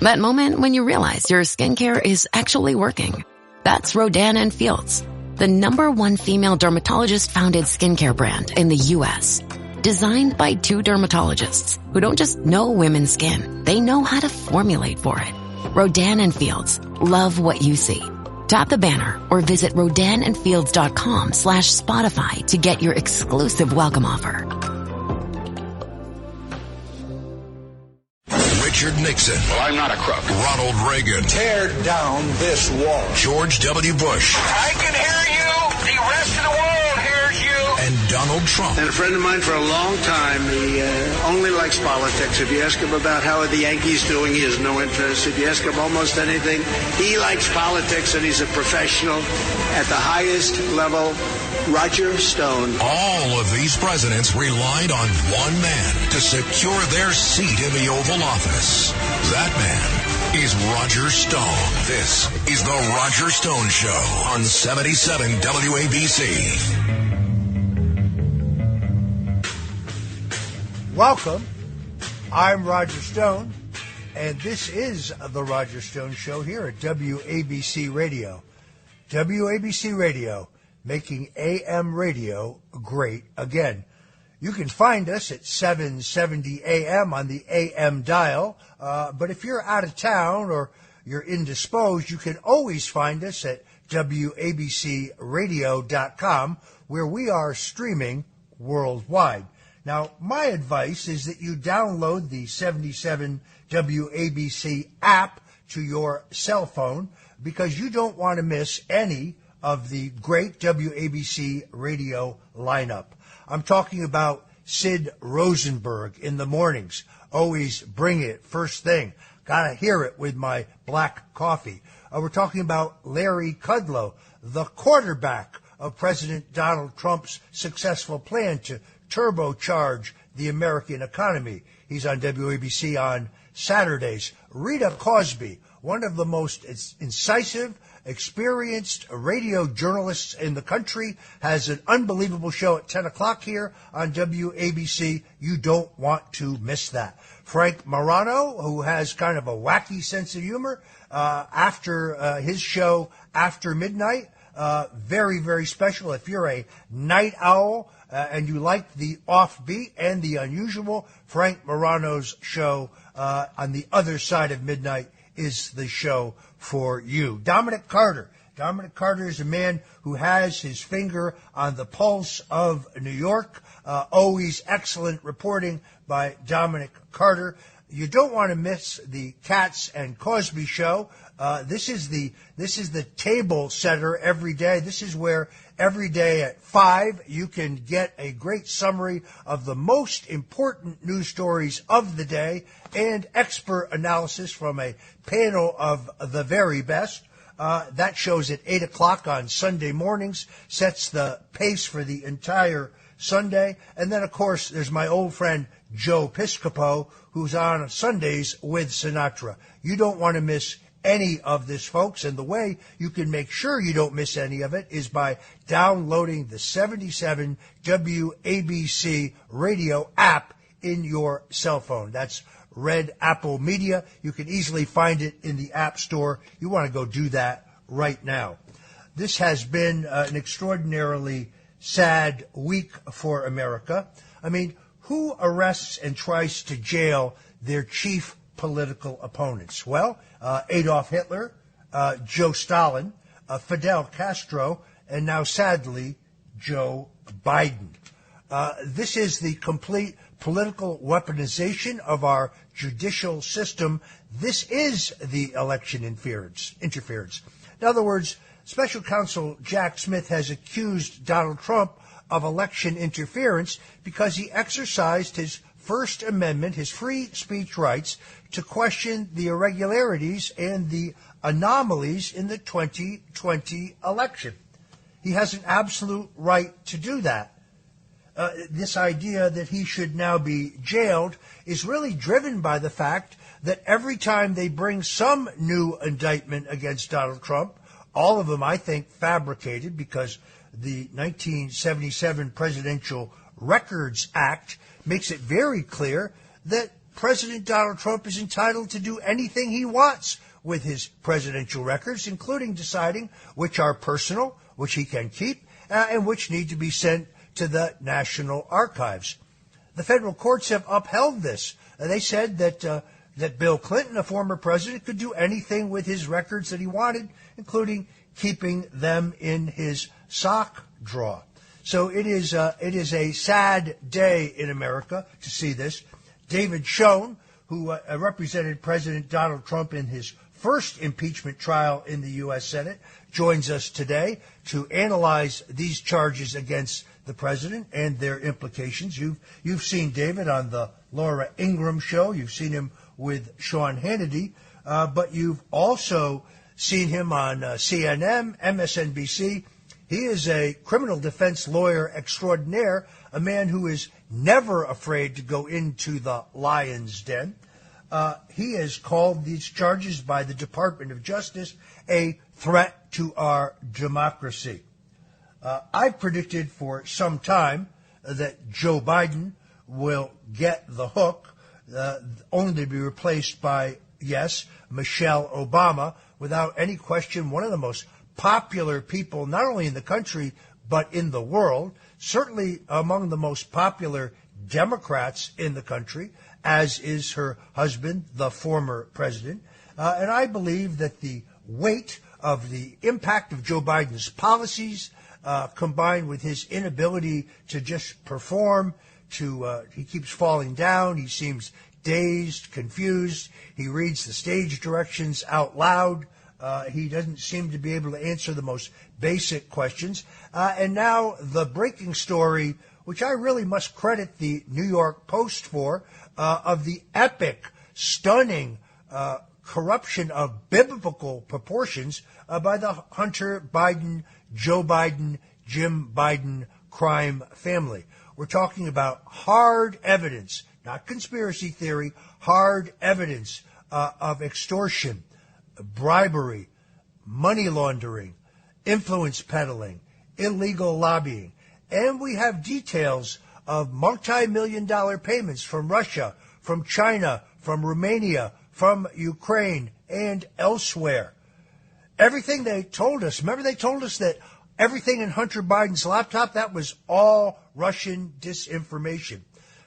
That moment when you realize your skincare is actually working. That's Rodan and Fields, the #1 female dermatologist-founded skincare brand in the U.S. Designed by 2 dermatologists who don't just know women's skin, they know how to formulate for it. Rodan and Fields, love what you see. Tap the banner or visit rodanandfields.com/Spotify to get your exclusive welcome offer. Richard Nixon. Well, I'm not a crook. Ronald Reagan. Tear down this wall. George W. Bush. I can hear you. The rest of the world hears you. And Donald Trump. And a friend of mine for a long time, he only likes politics. If you ask him about how are the Yankees doing, he has no interest. If you ask him almost anything, he likes politics, and he's a professional at the highest level. Roger Stone. All of these presidents relied on one man to secure their seat in the Oval Office. That man is Roger Stone. This is the Roger Stone Show on 77 WABC. Welcome. I'm Roger Stone, and this is the Roger Stone Show here at WABC Radio. WABC Radio, making AM radio great again. You can find us at 770 AM on the AM dial, but if you're out of town or you're indisposed, you can always find us at WABCradio.com, where we are streaming worldwide. Now, my advice is that you download the 77 WABC app to your cell phone, because you don't want to miss any of the great WABC radio lineup. I'm talking about Sid Rosenberg in the mornings. Always bring it first thing. Gotta hear it with my black coffee. We're talking about Larry Kudlow, the quarterback of President Donald Trump's successful plan to turbocharge the American economy. He's on WABC on Saturdays. Rita Cosby, one of the most incisive, experienced radio journalists in the country, has an unbelievable show at 10 o'clock here on WABC. You don't want to miss that. Frank Morano, who has kind of a wacky sense of humor, after his show After Midnight, very, very special. If you're a night owl and you like the offbeat and the unusual, Frank Morano's show on the other side of midnight is the show for you. Dominic Carter. Dominic Carter is a man who has his finger on the pulse of New York. Always excellent reporting by Dominic Carter. You don't want to miss the Katz and Cosby show. This is the table setter every day. This is where every day at 5 you can get a great summary of the most important news stories of the day and expert analysis from a panel of the very best. That show's at 8 o'clock on Sunday mornings, sets the pace for the entire Sunday. And then, of course, there's my old friend Joe Piscopo, who's on Sundays with Sinatra. You don't want to miss any of this, folks, and the way you can make sure you don't miss any of it is by downloading the 77 WABC radio app in your cell phone. That's Red Apple Media. You can easily find it in the App Store. You want to go do that right now. This has been an extraordinarily sad week for America. I mean, who arrests and tries to jail their chief political opponents? Well, Adolf Hitler, Joe Stalin, Fidel Castro, and now, sadly, Joe Biden. This is the complete political weaponization of our judicial system. This is the election interference. In other words, Special Counsel Jack Smith has accused Donald Trump of election interference because he exercised his First Amendment, his free speech rights, to question the irregularities and the anomalies in the 2020 election. He has an absolute right to do that. This idea that he should now be jailed is really driven by the fact that every time they bring some new indictment against Donald Trump, all of them, I think, fabricated, because the 1977 Presidential Records Act makes it very clear that President Donald Trump is entitled to do anything he wants with his presidential records, including deciding which are personal, which he can keep, and which need to be sent to the National Archives. The federal courts have upheld this. They said that Bill Clinton, a former president, could do anything with his records that he wanted, including keeping them in his sock drawer. So it is a sad day in America to see this. David Shoen, who represented President Donald Trump in his first impeachment trial in the U.S. Senate, joins us today to analyze these charges against the president and their implications. You've seen David on the Laura Ingraham show. You've seen him with Sean Hannity, but you've also seen him on CNN, MSNBC. He is a criminal defense lawyer extraordinaire, a man who is never afraid to go into the lion's den. He has called these charges by the Department of Justice a threat to our democracy. I've predicted for some time that Joe Biden will get the hook, only to be replaced by, yes, Michelle Obama, without any question, one of the most popular people, not only in the country, but in the world, certainly among the most popular Democrats in the country, as is her husband, the former president. And I believe that the weight of the impact of Joe Biden's policies, combined with his inability to just perform, he keeps falling down, he seems dazed, confused, he reads the stage directions out loud, he doesn't seem to be able to answer the most basic questions. And now the breaking story, which I really must credit the New York Post for, of the epic, stunning corruption of biblical proportions by the Hunter Biden, Joe Biden, Jim Biden crime family. We're talking about hard evidence, not conspiracy theory, hard evidence of extortion, bribery, money laundering, influence peddling, illegal lobbying. And we have details of multi-million-dollar payments from Russia, from China, from Romania, from Ukraine, and elsewhere. Everything they told us, remember they told us that everything in Hunter Biden's laptop, that was all Russian disinformation.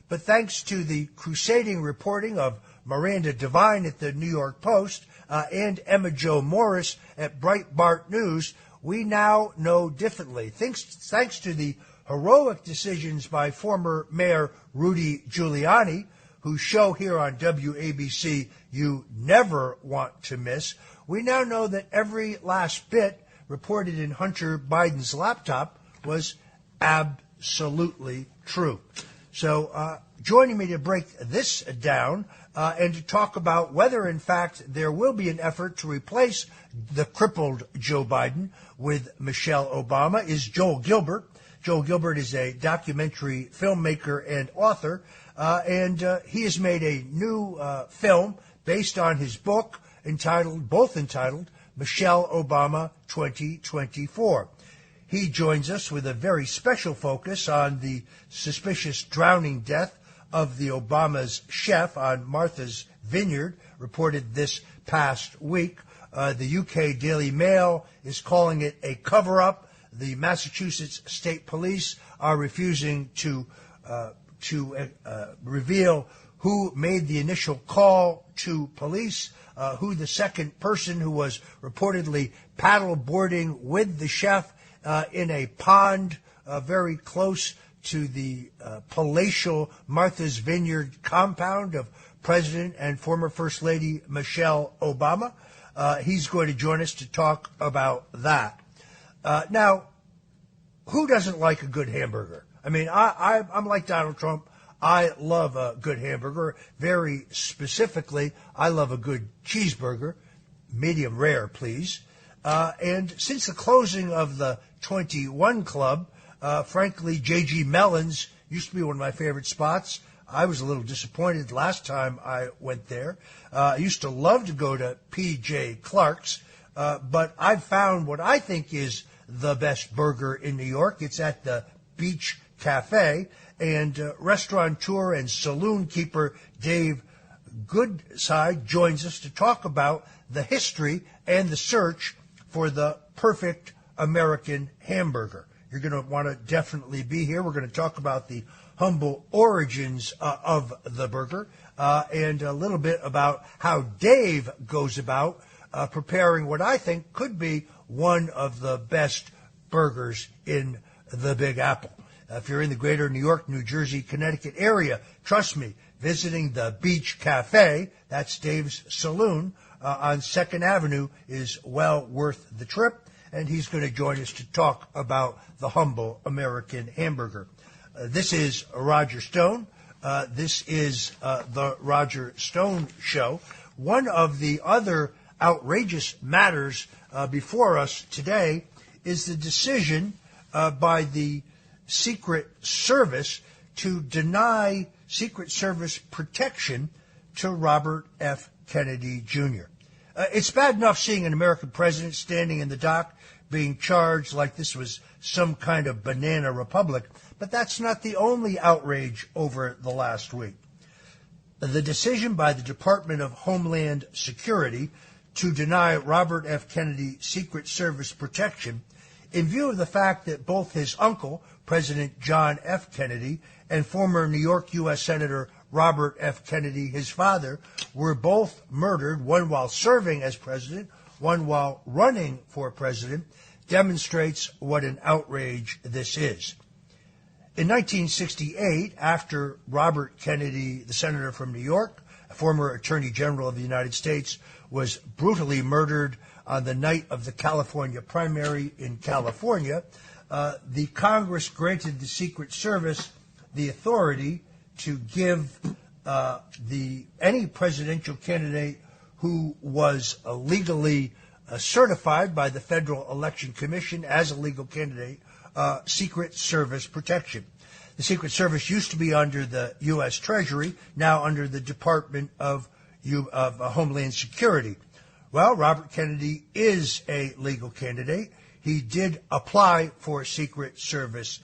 But thanks to the crusading reporting of Miranda Devine at the New York Post and Emma Jo Morris at Breitbart News, we now know differently. Thanks to the heroic decisions by former Mayor Rudy Giuliani, whose show here on WABC you never want to miss, we now know that every last bit reported in Hunter Biden's laptop was absolutely true. So joining me to break this down and to talk about whether, in fact, there will be an effort to replace the crippled Joe Biden with Michelle Obama is Joel Gilbert. Joel Gilbert is a documentary filmmaker and author, and he has made a new film based on his book, both entitled Michelle Obama 2024. He joins us with a very special focus on the suspicious drowning death of the Obama's chef on Martha's Vineyard, reported this past week. The UK Daily Mail is calling it a cover-up. The Massachusetts State Police are refusing to reveal who made the initial call to police, who the second person who was reportedly paddleboarding with the chef in a pond very close to the palatial Martha's Vineyard compound of President and former First Lady Michelle Obama. He's going to join us to talk about that. Now, who doesn't like a good hamburger? I mean, I'm like Donald Trump. I love a good hamburger. Very specifically, I love a good cheeseburger, medium rare, please. And since the closing of the 21 Club, frankly, J.G. Mellon's used to be one of my favorite spots. I was a little disappointed last time I went there. I used to love to go to P.J. Clark's, but I've found what I think is the best burger in New York. It's at the Beach Cafe, and restaurateur and saloon keeper Dave Goodside joins us to talk about the history and the search for the perfect American hamburger. You're going to want to definitely be here. We're going to talk about the humble origins of the burger and a little bit about how Dave goes about preparing what I think could be one of the best burgers in the Big Apple. If you're in the greater New York, New Jersey, Connecticut area, trust me, visiting the Beach Cafe, that's Dave's Saloon, on 2nd Avenue is well worth the trip, and he's going to join us to talk about the humble American hamburger. This is Roger Stone. This is the Roger Stone Show. One of the other outrageous matters before us today is the decision by the Secret Service to deny Secret Service protection to Robert F. Kennedy Jr. It's bad enough seeing an American president standing in the dock being charged like this was some kind of banana republic, but that's not the only outrage over the last week. The decision by the Department of Homeland Security to deny Robert F. Kennedy Secret Service protection in view of the fact that both his uncle, President John F. Kennedy, and former New York U.S. Senator Robert F. Kennedy, his father, were both murdered, one while serving as president, one while running for president, demonstrates what an outrage this is. In 1968, after Robert Kennedy, the senator from New York, a former Attorney General of the United States, was brutally murdered on the night of the California primary in California, the Congress granted the Secret Service the authority to give any presidential candidate who was legally certified by the Federal Election Commission as a legal candidate Secret Service protection. The Secret Service used to be under the U.S. Treasury, now under the Department of Homeland Security. Well, Robert Kennedy is a legal candidate. He did apply for Secret Service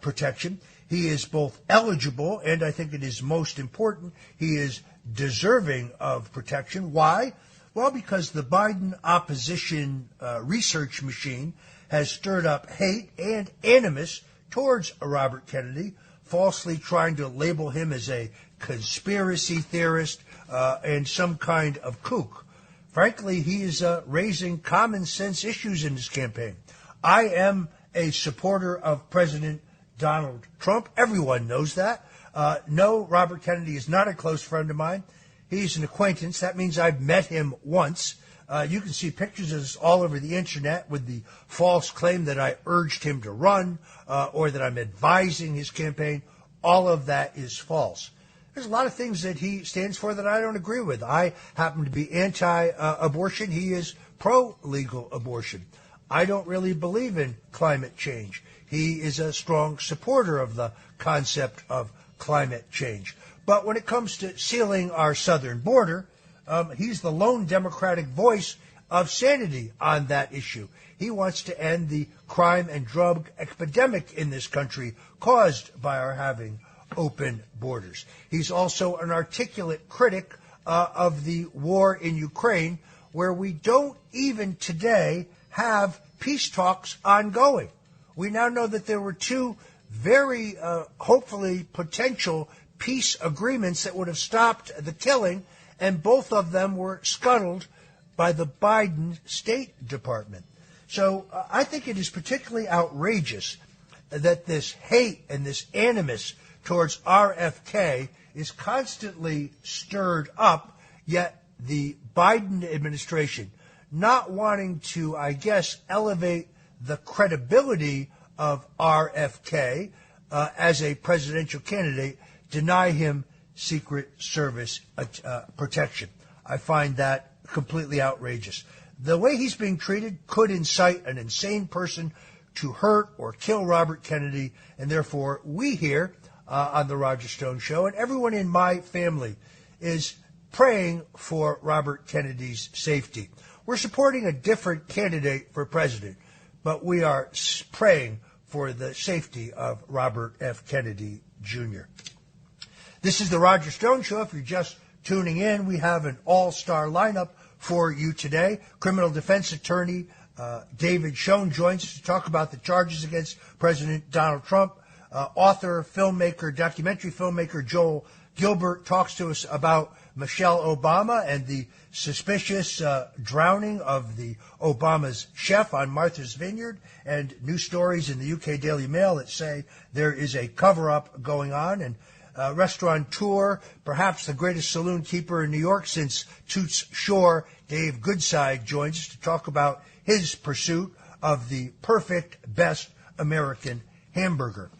protection. He is both eligible, and I think it is most important, he is deserving of protection. Why? Well, because the Biden opposition research machine has stirred up hate and animus towards Robert Kennedy, falsely trying to label him as a conspiracy theorist and some kind of kook. Frankly, he is raising common sense issues in his campaign. I am a supporter of President Donald Trump. Everyone knows that. No, Robert Kennedy is not a close friend of mine. He's an acquaintance. That means I've met him once. You can see pictures of this all over the internet with the false claim that I urged him to run or that I'm advising his campaign. All of that is false. There's a lot of things that he stands for that I don't agree with. I happen to be anti-abortion. He is pro-legal abortion. I don't really believe in climate change. He is a strong supporter of the concept of climate change. But when it comes to sealing our southern border, he's the lone Democratic voice of sanity on that issue. He wants to end the crime and drug epidemic in this country caused by our having open borders. He's also an articulate critic of the war in Ukraine, where we don't even today have peace talks ongoing. We now know that there were two very hopefully potential peace agreements that would have stopped the killing, and both of them were scuttled by the Biden State Department. So I think it is particularly outrageous that this hate and this animus towards RFK is constantly stirred up, yet the Biden administration, not wanting to, I guess, elevate the credibility of RFK as a presidential candidate, deny him Secret Service protection. I find that completely outrageous. The way he's being treated could incite an insane person to hurt or kill Robert Kennedy, and therefore we here on the Roger Stone Show and everyone in my family is praying for Robert Kennedy's safety. We're supporting a different candidate for president, but we are praying for the safety of Robert F. Kennedy Jr. This is the Roger Stone Show. If you're just tuning in. We have an all-star lineup for you today. Criminal defense attorney David Shoen joins us to talk about the charges against President Donald Trump. Author, filmmaker, documentary filmmaker Joel Gilbert talks to us about Mitchelle Obama and the suspicious drowning of the Obama's chef on Martha's Vineyard, and new stories in the UK Daily Mail that say there is a cover-up going on. And restaurateur, perhaps the greatest saloon keeper in New York since Toots Shor, David Goodside, joins us to talk about his pursuit of the perfect, best American hamburger.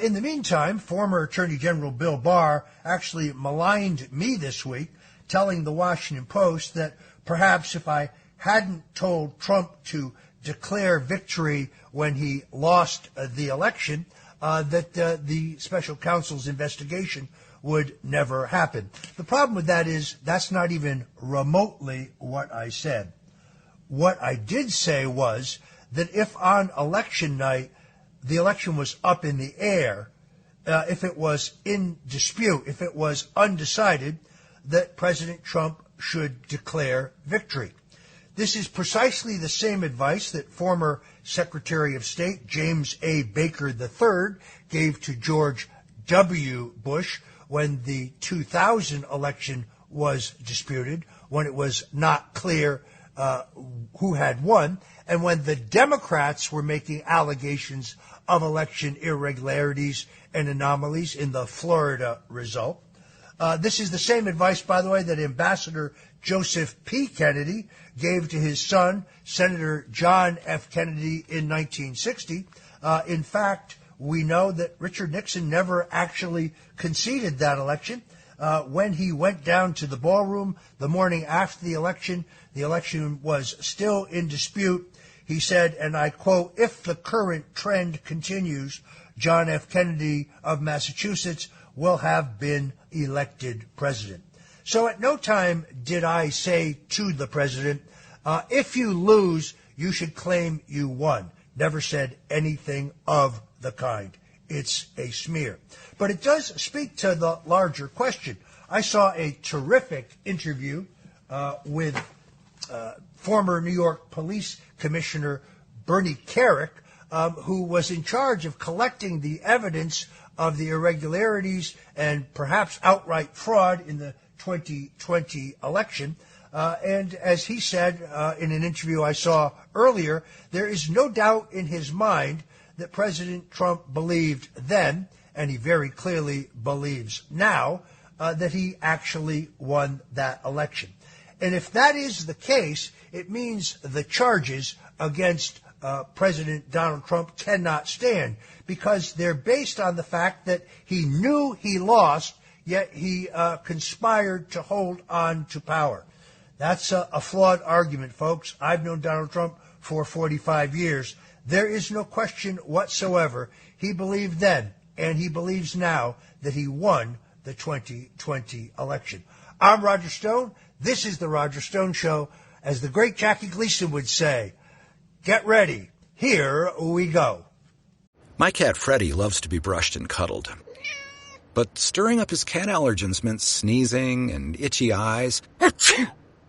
In the meantime, former Attorney General Bill Barr actually maligned me this week, telling the Washington Post that perhaps if I hadn't told Trump to declare victory when he lost the election, that the special counsel's investigation would never happen. The problem with that is that's not even remotely what I said. What I did say was that if on election night the election was up in the air, if it was in dispute, if it was undecided, that President Trump should declare victory. This is precisely the same advice that former Secretary of State James A. Baker III gave to George W. Bush when the 2000 election was disputed, when it was not clear who had won, and when the Democrats were making allegations of election irregularities and anomalies in the Florida result. This is the same advice, by the way, that Ambassador Joseph P. Kennedy gave to his son, Senator John F. Kennedy, in 1960. In fact, we know that Richard Nixon never actually conceded that election. When he went down to the ballroom the morning after the election was still in dispute. He said, and I quote, "If the current trend continues, John F. Kennedy of Massachusetts will have been elected president." So at no time did I say to the president, if you lose, you should claim you won. Never said anything of the kind. It's a smear. But it does speak to the larger question. I saw a terrific interview with former New York Police Commissioner Bernie Kerik, who was in charge of collecting the evidence of the irregularities and perhaps outright fraud in the 2020 election. And as he said in an interview I saw earlier, there is no doubt in his mind that President Trump believed then, and he very clearly believes now, that he actually won that election. And if that is the case, it means the charges against President Donald Trump cannot stand, because they're based on the fact that he knew he lost, yet he conspired to hold on to power. That's a flawed argument, folks. I've known Donald Trump for 45 years. There is no question whatsoever. He believed then, and he believes now, that he won the 2020 election. I'm Roger Stone. This is The Roger Stone Show. As the great Jackie Gleason would say, get ready. Here we go. My cat Freddie loves to be brushed and cuddled. But stirring up his cat allergens meant sneezing and itchy eyes.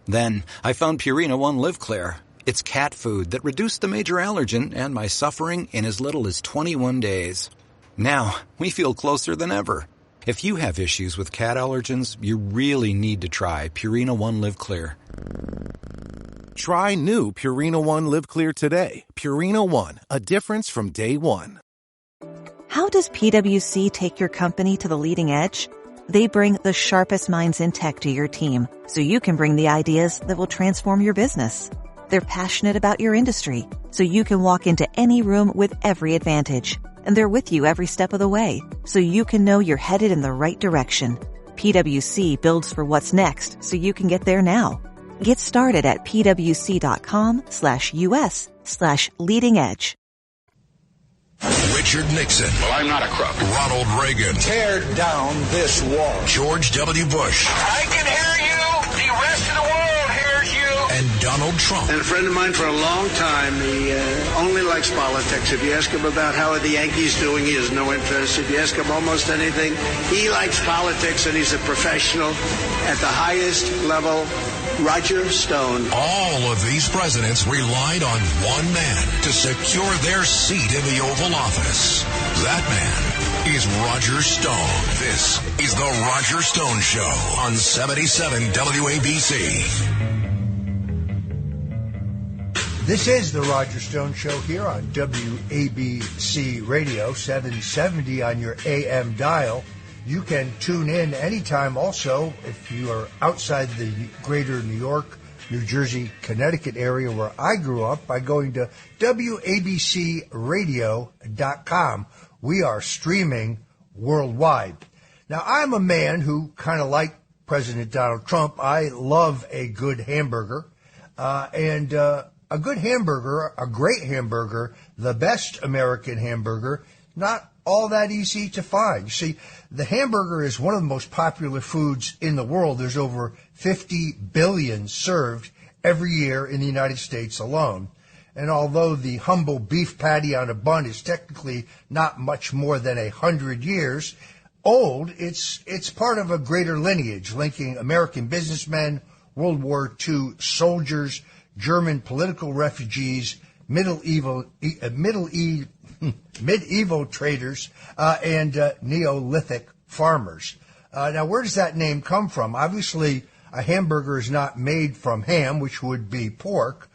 Then I found Purina One Live Clear. It's cat food that reduced the major allergen and my suffering in as little as 21 days. Now, we feel closer than ever. If you have issues with cat allergens, you really need to try Purina One Live Clear. Try new Purina One Live Clear today. Purina One, a difference from day one. How does PwC take your company to the leading edge? They bring the sharpest minds in tech to your team, so you can bring the ideas that will transform your business. They're passionate about your industry, so you can walk into any room with every advantage. And they're with you every step of the way, so you can know you're headed in the right direction. PwC builds for what's next, so you can get there now. Get started at pwc.com/us/leading edge. Richard Nixon. Well, I'm not a crook. Ronald Reagan. Tear down this wall. George W. Bush. I can hear you. The rest of the world hears you. And Donald Donald Trump. And a friend of mine for a long time, he only likes politics. If you ask him about how are the Yankees doing, he has no interest. If you ask him almost anything, he likes politics, and he's a professional at the highest level. Roger Stone. All of these presidents relied on one man to secure their seat in the Oval Office. That man is Roger Stone. This is the Roger Stone Show on 77 WABC. This is the Roger Stone Show here on WABC Radio, 770 on your AM dial. You can tune in anytime also if you are outside the greater New York, New Jersey, Connecticut area where I grew up by going to WABCRadio.com. We are streaming worldwide. Now, I'm a man who kind of like President Donald Trump. I love a good hamburger. And a good hamburger, a great hamburger, the best American hamburger, not all that easy to find. You see, the hamburger is one of the most popular foods in the world. There's over 50 billion served every year in the United States alone. And although the humble beef patty on a bun is technically not much more than 100 years old, it's part of a greater lineage linking American businessmen, World War II soldiers, German political refugees, medieval traders, and Neolithic farmers. Now, where does that name come from? Obviously, a hamburger is not made from ham, which would be pork.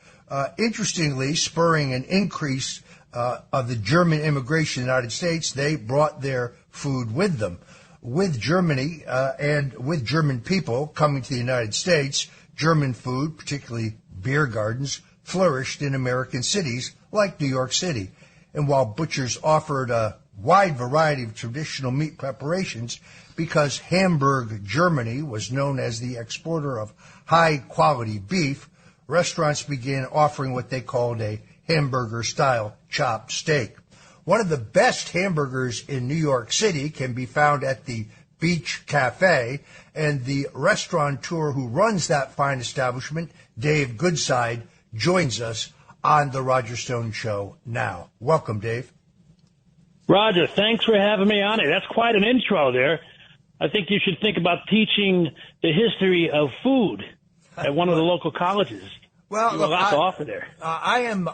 Interestingly, spurring an increase of the German immigration in the United States, they brought their food with them. With Germany and with German people coming to the United States, German food, particularly beer gardens, flourished in American cities like New York City. And while butchers offered a wide variety of traditional meat preparations, because Hamburg, Germany, was known as the exporter of high-quality beef, restaurants began offering what they called a hamburger-style chopped steak. One of the best hamburgers in New York City can be found at the Beach Cafe, and the restaurateur who runs that fine establishment, David Goodside, joins us on the Roger Stone Show now. Welcome, Dave. Roger, thanks for having me on it. That's quite an intro there. I think you should think about teaching the history of food at one of the local colleges. Well, look, a lot to offer there. I am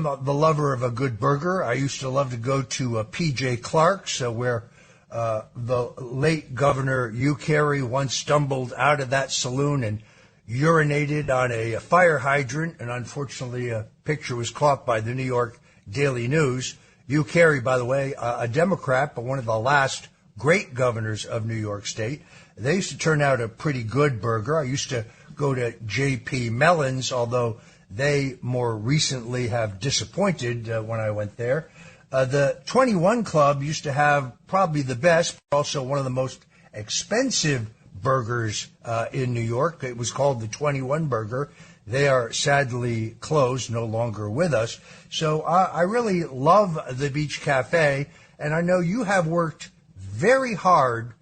the lover of a good burger. I used to love to go to P.J. Clark's, where the late Governor Hugh Carey once stumbled out of that saloon and urinated on a fire hydrant, and unfortunately a picture was caught by the New York Daily News. Hugh Carey, by the way, a Democrat, but one of the last great governors of New York State. They used to turn out a pretty good burger. I used to go to J.P. Mellon's, although they more recently have disappointed when I went there. The 21 Club used to have probably the best, but also one of the most expensive burgers in New York. It was called the 21 Burger. They are sadly closed, no longer with us. So I really love the Beach Cafe, and I know you have worked very hard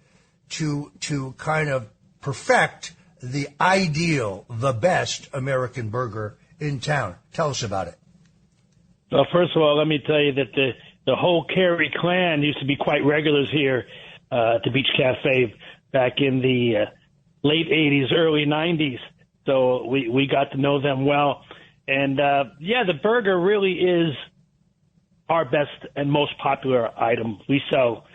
to kind of perfect the ideal, the best American burger in town. Tell us about it. Well, first of all, let me tell you that the whole Carey clan used to be quite regulars here at the Beach Cafe back in the late 80s, early 90s. So we got to know them well. And, the burger really is our best and most popular item. We sell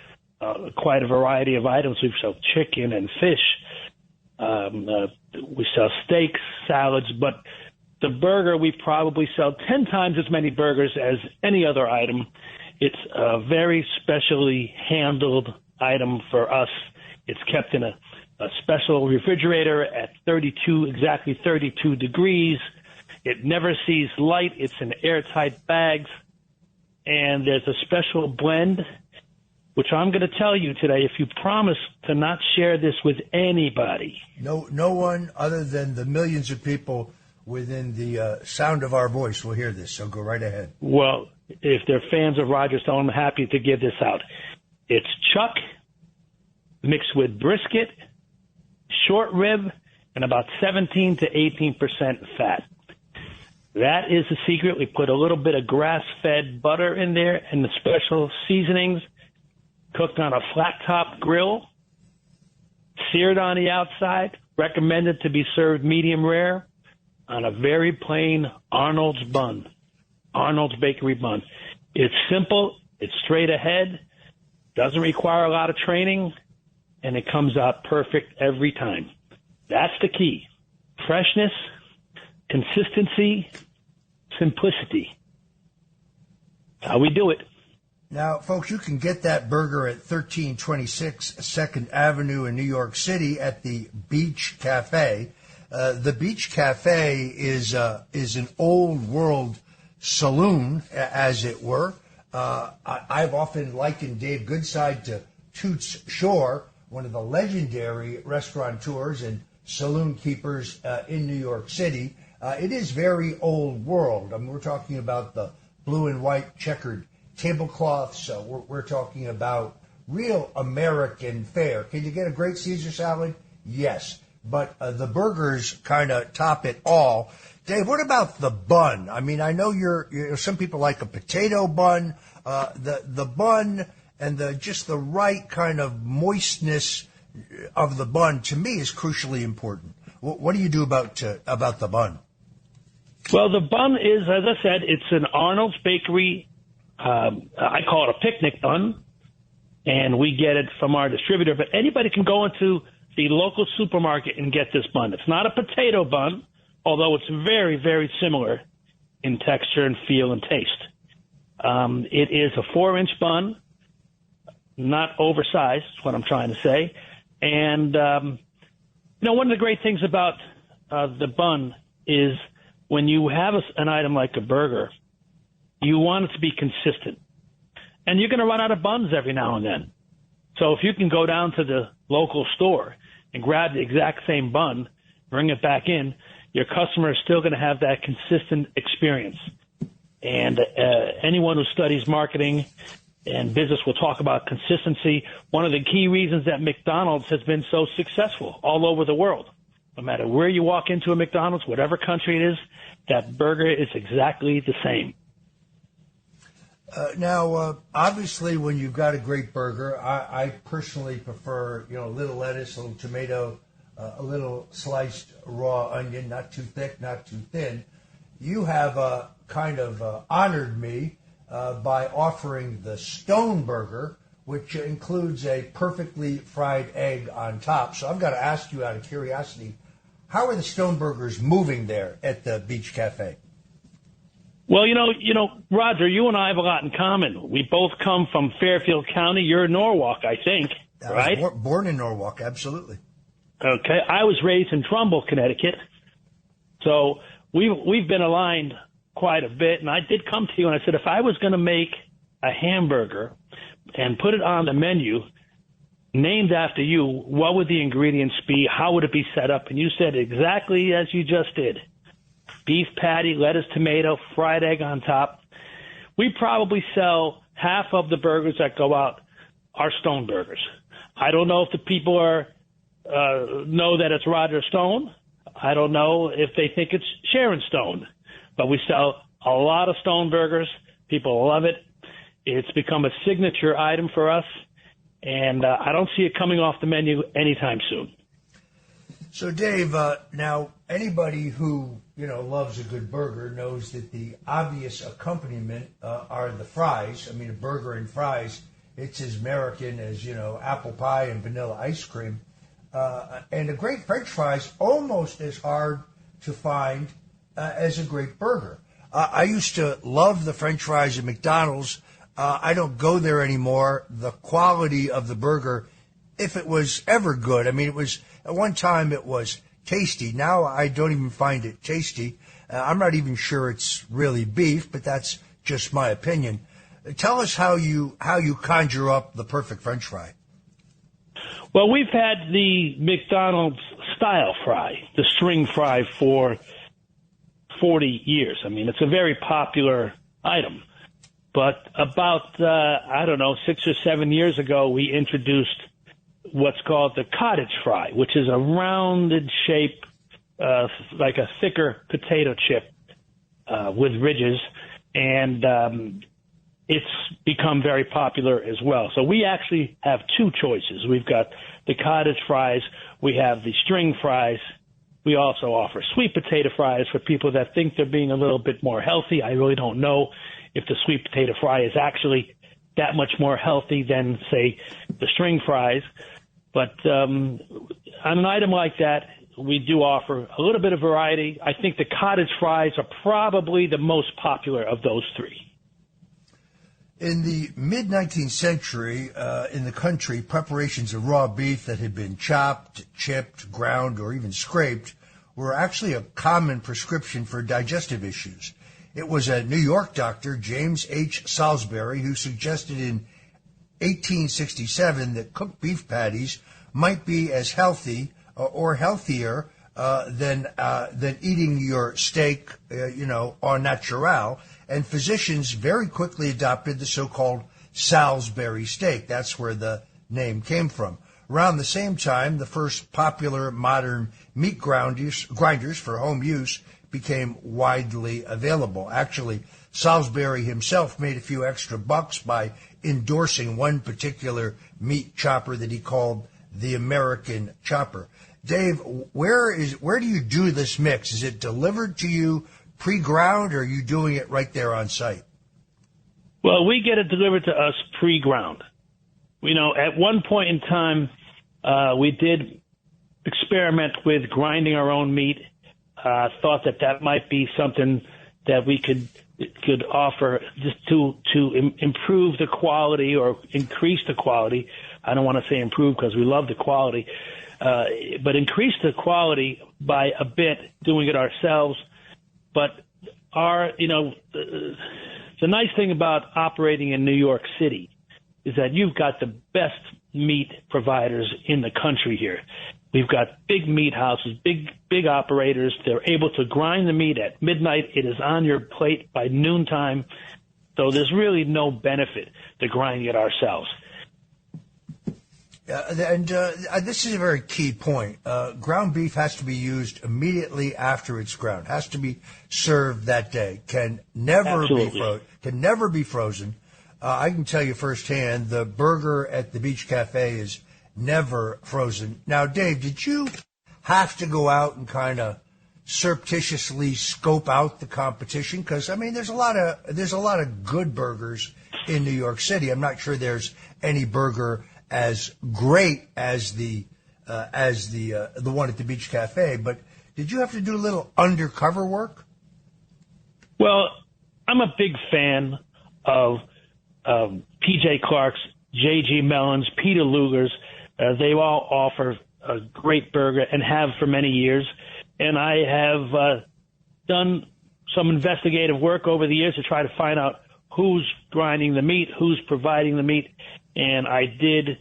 quite a variety of items. We sell chicken and fish. We sell steaks, salads, but the burger, we probably sell 10 times as many burgers as any other item. It's a very specially handled item for us. It's kept in a special refrigerator at exactly 32 degrees. It never sees light. It's in airtight bags. And there's a special blend, which I'm going to tell you today, if you promise to not share this with anybody. No one other than the millions of people within the sound of our voice will hear this, so go right ahead. Well, if they're fans of Roger Stone, I'm happy to give this out. It's chuck mixed with brisket, short rib, and about 17 to 18% fat. That is the secret. We put a little bit of grass-fed butter in there and the special seasonings, cooked on a flat-top grill, seared on the outside, recommended to be served medium rare on a very plain Arnold's bun, Arnold's Bakery bun. It's simple. It's straight ahead. Doesn't require a lot of training, and it comes out perfect every time. That's the key. Freshness, consistency, simplicity. That's how we do it. Now, folks, you can get that burger at 1326 2nd Avenue in New York City at the Beach Cafe. The Beach Cafe is an old world saloon, as it were. I've often likened Dave Goodside to Toots Shore, one of the legendary restaurateurs and saloon keepers in New York City. It is very old world. I mean, we're talking about the blue and white checkered tablecloths. We're talking about real American fare. Can you get a great Caesar salad? Yes. But the burgers kind of top it all. Dave, what about the bun? I mean, I know some people like a potato bun. The bun and just the right kind of moistness of the bun, to me, is crucially important. What do you do about the bun? Well, the bun is, as I said, it's an Arnold's Bakery. I call it a picnic bun, and we get it from our distributor. But anybody can go into the local supermarket and get this bun. It's not a potato bun, although it's very, very similar in texture and feel and taste. It is a 4-inch bun, not oversized, is what I'm trying to say. And, one of the great things about the bun is when you have an item like a burger, you want it to be consistent. And you're going to run out of buns every now and then. So if you can go down to the local store and grab the exact same bun, bring it back in, your customer is still going to have that consistent experience. And anyone who studies marketing and business will talk about consistency. One of the key reasons that McDonald's has been so successful all over the world, no matter where you walk into a McDonald's, whatever country it is, that burger is exactly the same. Now, obviously, when you've got a great burger, I personally prefer, a little lettuce, a little tomato, a little sliced raw onion, not too thick, not too thin. You have kind of honored me by offering the Stone Burger, which includes a perfectly fried egg on top. So I've got to ask you out of curiosity, how are the Stone Burgers moving there at the Beach Cafe? Well, Roger, you and I have a lot in common. We both come from Fairfield County. You're in Norwalk, I think, right? I was born in Norwalk, absolutely. Okay. I was raised in Trumbull, Connecticut. So we've been aligned quite a bit. And I did come to you and I said, if I was going to make a hamburger and put it on the menu named after you, what would the ingredients be? How would it be set up? And you said exactly as you just did. Beef patty, lettuce, tomato, fried egg on top. We probably sell half of the burgers that go out are Stone Burgers. I don't know if the people know that it's Roger Stone. I don't know if they think it's Sharon Stone. But we sell a lot of Stone Burgers. People love it. It's become a signature item for us, and I don't see it coming off the menu anytime soon. So, Dave, now anybody who loves a good burger knows that the obvious accompaniment are the fries. I mean, a burger and fries, it's as American as apple pie and vanilla ice cream. And a great French fries almost as hard to find as a great burger. I used to love the French fries at McDonald's. I don't go there anymore. The quality of the burger, if it was ever good, I mean, it was at one time it was tasty. Now I don't even find it tasty. I'm not even sure it's really beef, but that's just my opinion. Tell us how you conjure up the perfect French fry. Well, we've had the McDonald's style fry, the string fry, for 40 years. I mean, it's a very popular item. But about, 6 or 7 years ago, we introduced what's called the cottage fry, which is a rounded shape, like a thicker potato chip. with ridges, and it's become very popular as well. So we actually have two choices. We've got the cottage fries. We have the string fries. We also offer sweet potato fries for people that think they're being a little bit more healthy. I really don't know if the sweet potato fry is actually that much more healthy than, say, the string fries. But on an item like that, we do offer a little bit of variety. I think the cottage fries are probably the most popular of those three. In the mid-19th century, in the country, preparations of raw beef that had been chopped, chipped, ground, or even scraped were actually a common prescription for digestive issues. It was a New York doctor, James H. Salisbury, who suggested in 1867 that cooked beef patties might be as healthy or healthier than eating your steak, au natural. And physicians very quickly adopted the so-called Salisbury steak. That's where the name came from. Around the same time, the first popular modern meat grinders for home use became widely available. Actually, Salisbury himself made a few extra bucks by endorsing one particular meat chopper that he called the American chopper. Dave, where do you do this mix? Is it delivered to you pre-ground, or are you doing it right there on site? Well, we get it delivered to us pre-ground. At one point in time, we did experiment with grinding our own meat. Thought that might be something that we could offer just to improve the quality or increase the quality. I don't want to say improve because we love the quality, but increase the quality by a bit, doing it ourselves. But the nice thing about operating in New York City is that you've got the best meat providers in the country here. We've got big meat houses, big operators. They're able to grind the meat at midnight. It is on your plate by noontime. So there's really no benefit to grinding it ourselves. This is a very key point. Ground beef has to be used immediately after it's ground. Has to be served that day. Can never be frozen. I can tell you firsthand, the burger at the Beach Cafe is never frozen. Now, Dave, did you have to go out and kind of surreptitiously scope out the competition? Because there's a lot of good burgers in New York City. I'm not sure there's any burger as great as the one at the Beach Cafe, but did you have to do a little undercover work? Well, I'm a big fan of P.J. Clark's, J.G. Mellon's, Peter Luger's. They all offer a great burger and have for many years. And I have done some investigative work over the years to try to find out who's grinding the meat, who's providing the meat. And I did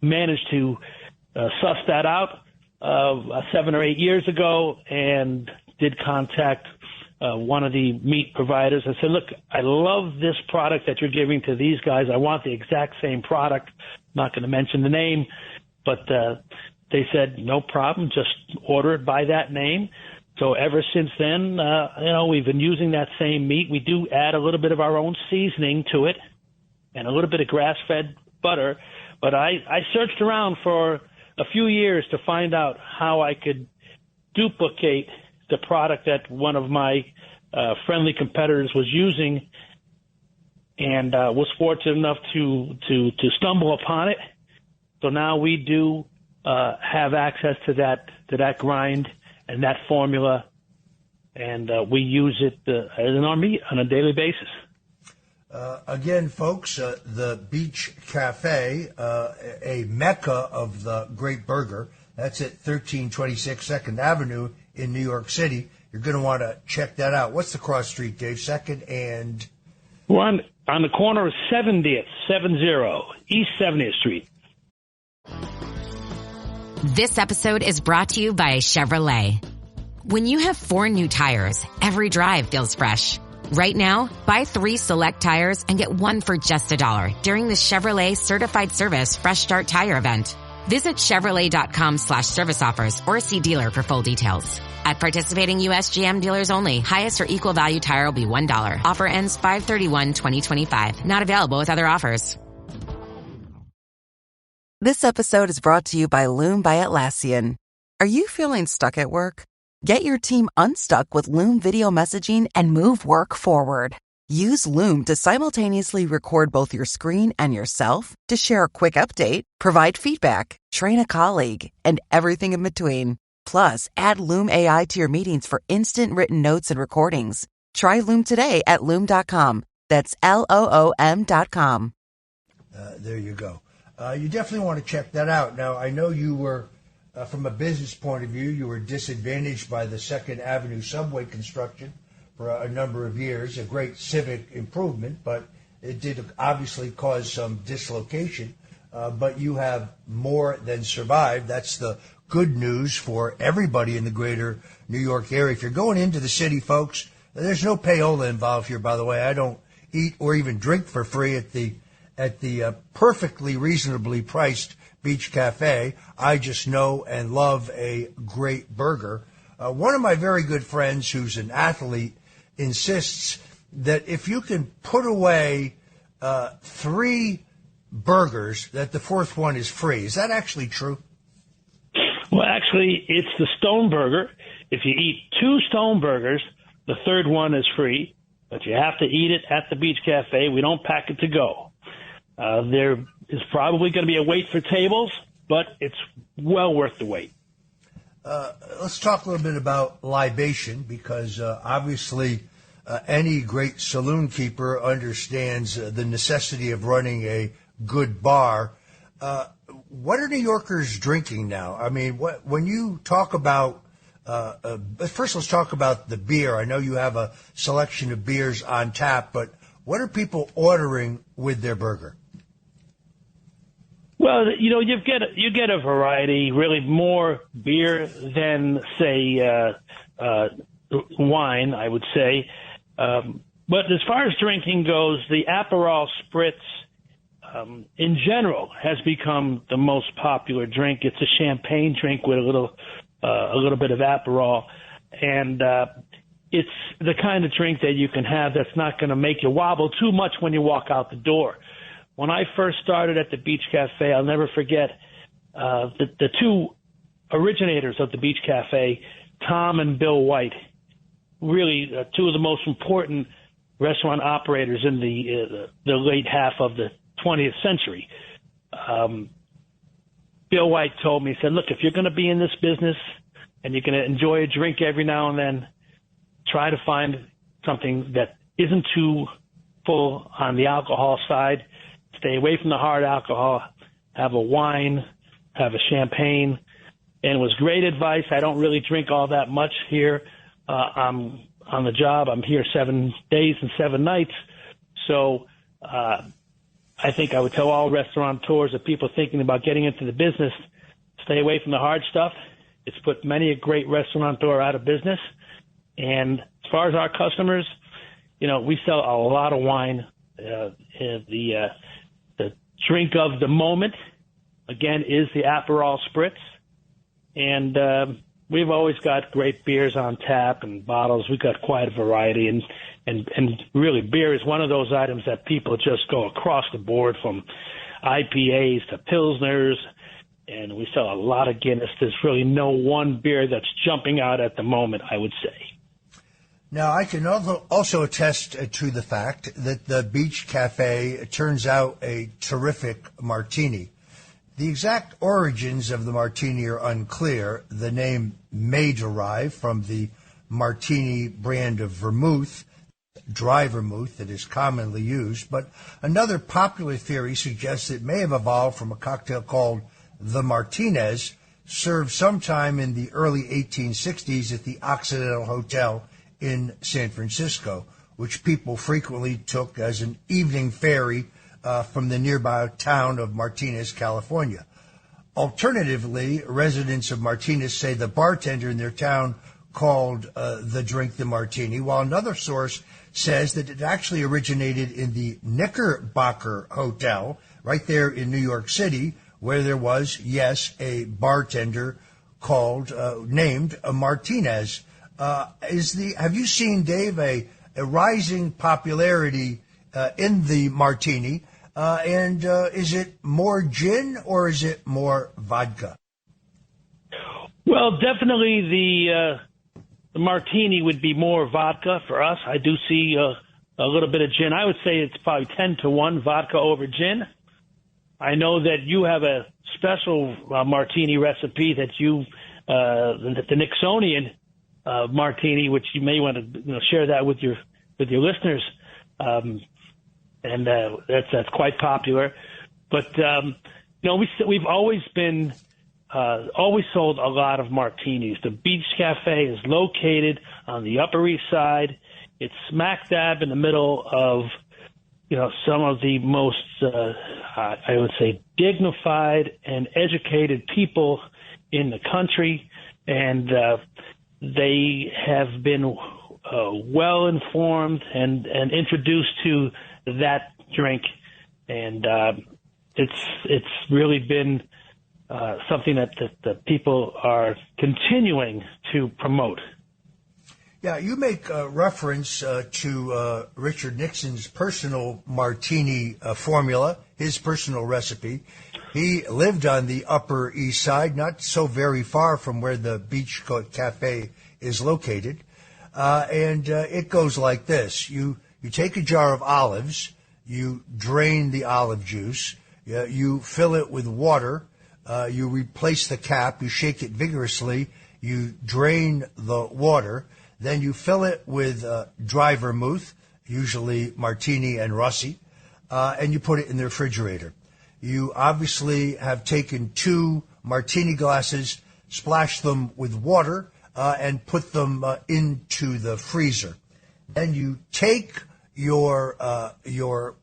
manage to suss that out 7 or 8 years ago, and did contact one of the meat providers. I said, look, I love this product that you're giving to these guys. I want the exact same product. I'm not going to mention the name, but they said, no problem, just order it by that name. So ever since then, we've been using that same meat. We do add a little bit of our own seasoning to it and a little bit of grass-fed butter. But I searched around for a few years to find out how I could duplicate the product that one of my friendly competitors was using, and was fortunate enough to stumble upon it. So now we do have access to that grind and that formula, and we use it in our meat on a daily basis. Again, folks, the Beach Cafe, a mecca of the great burger, that's at 1326 2nd Avenue in New York City. You're going to want to check that out. What's the cross street, Dave? 2nd and... We're on the corner of 70th, 70, East 70th Street. This episode is brought to you by Chevrolet. When you have 4 new tires, every drive feels fresh. Right now, buy 3 select tires and get 1 for just $1 during the Chevrolet Certified Service Fresh Start Tire event. Visit Chevrolet.com/service offers or see dealer for full details. At participating U.S. GM dealers only, highest or equal value tire will be $1. Offer ends 5/31/2025. Not available with other offers. This episode is brought to you by Loom by Atlassian. Are you feeling stuck at work? Get your team unstuck with Loom video messaging and move work forward. Use Loom to simultaneously record both your screen and yourself to share a quick update, provide feedback, train a colleague, and everything in between. Plus, add Loom AI to your meetings for instant written notes and recordings. Try Loom today at Loom.com. That's LOOM.com. There you go. You definitely want to check that out. Now, I know you were, from a business point of view, you were disadvantaged by the 2nd Avenue subway construction for a number of years, a great civic improvement, but it did obviously cause some dislocation. But you have more than survived. That's the good news for everybody in the greater New York area. If you're going into the city, folks, there's no payola involved here, by the way. I don't eat or even drink for free at the perfectly reasonably priced Beach Cafe. I just know and love a great burger. One of my very good friends who's an athlete insists that if you can put away 3 burgers, that the 4th one is free. Is that actually true? Well, actually, it's the Stone Burger. If you eat 2 Stone Burgers, the 3rd one is free, but you have to eat it at the Beach Cafe. We don't pack it to go. There is probably going to be a wait for tables, but it's well worth the wait. Let's talk a little bit about libation, because obviously any great saloon keeper understands the necessity of running a good bar. What are New Yorkers drinking now? I mean, when you talk about, first let's talk about the beer. I know you have a selection of beers on tap, but what are people ordering with their burger? Well, you get a variety, really more beer than, say, wine, I would say. But as far as drinking goes, the Aperol Spritz, in general, has become the most popular drink. It's a champagne drink with a little bit of Aperol, and it's the kind of drink that you can have that's not going to make you wobble too much when you walk out the door. When I first started at the Beach Cafe, I'll never forget the 2 originators of the Beach Cafe, Tom and Bill White, really 2 of the most important restaurant operators in the late half of the 20th century. Bill White told me, he said, look, if you're going to be in this business and you're going to enjoy a drink every now and then, try to find something that isn't too full on the alcohol side. Stay away from the hard alcohol. Have a wine, have a champagne. And it was great advice. I don't really drink all that much here. I'm on the job. I'm here 7 days and 7 nights. So I think I would tell all restaurateurs or people thinking about getting into the business, stay away from the hard stuff. It's put many a great restaurateur out of business. And as far as our customers, we sell a lot of wine. The drink of the moment, again, is the Aperol Spritz. And we've always got great beers on tap and bottles. We've got quite a variety. And really, beer is one of those items that people just go across the board, from IPAs to Pilsners. And we sell a lot of Guinness. There's really no one beer that's jumping out at the moment, I would say. Now, I can also attest to the fact that the Beach Cafe turns out a terrific martini. The exact origins of the martini are unclear. The name may derive from the martini brand of vermouth, dry vermouth, that is commonly used. But another popular theory suggests it may have evolved from a cocktail called the Martinez, served sometime in the early 1860s at the Occidental Hotel in San Francisco, which people frequently took as an evening ferry from the nearby town of Martinez, California. Alternatively, residents of Martinez say the bartender in their town called the drink the martini, while another source says that it actually originated in the Knickerbocker Hotel right there in New York City, where there was, yes, a bartender named Martinez. Have you seen, Dave, a rising popularity in the martini? And is it more gin or is it more vodka? Well, definitely the martini would be more vodka for us. I do see a little bit of gin. I would say it's probably 10-1 vodka over gin. I know that you have a special martini recipe that the Nixonian martini, which you may want to share that with your listeners, and that's quite popular. But we've always been always sold a lot of martinis. The Beach Cafe is located on the Upper East Side. It's smack dab in the middle of some of the most I would say dignified and educated people in the country, and they have been well informed and introduced to that drink, and it's really been something that the people are continuing to promote. Yeah, you make reference to Richard Nixon's personal martini formula, his personal recipe. He lived on the Upper East Side, not so very far from where the Beach Cafe is located. And it goes like this. You take a jar of olives, you drain the olive juice, you fill it with water, you replace the cap, you shake it vigorously, you drain the water, then you fill it with dry vermouth, usually Martini and Rossi, and you put it in the refrigerator. You obviously have taken 2 martini glasses, splashed them with water, and put them into the freezer. Then you take your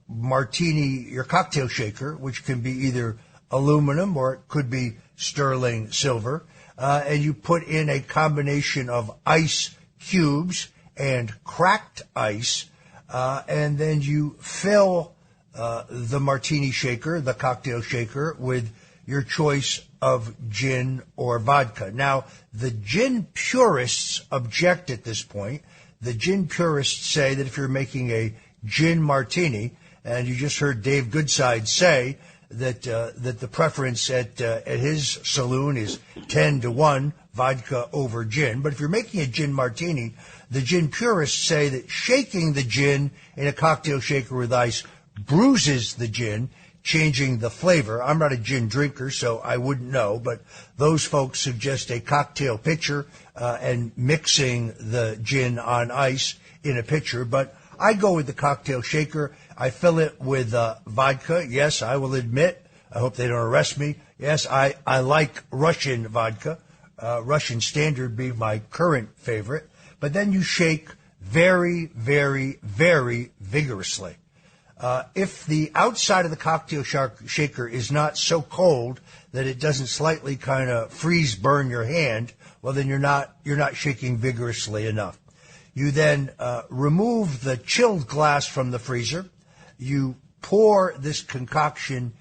martini, your cocktail shaker, which can be either aluminum or it could be sterling silver, and you put in a combination of ice cubes and cracked ice, and then you fill the martini shaker, the cocktail shaker, with your choice of gin or vodka. Now, the gin purists object at this point. The gin purists say that if you're making a gin martini, and you just heard Dave Goodside say that the preference at his saloon is 10-1 vodka over gin. But if you're making a gin martini, the gin purists say that shaking the gin in a cocktail shaker with ice bruises the gin, changing the flavor. I'm not a gin drinker, so I wouldn't know, but those folks suggest a cocktail pitcher and mixing the gin on ice in a pitcher. But I go with the cocktail shaker. I fill it with vodka. Yes, I will admit, I hope they don't arrest me. Yes, I like Russian vodka, Russian Standard being my current favorite. But then you shake very, very, very vigorously. If the outside of the cocktail shaker is not so cold that it doesn't slightly kind of freeze burn your hand, well, then you're not shaking vigorously enough. You then remove the chilled glass from the freezer. You pour this concoction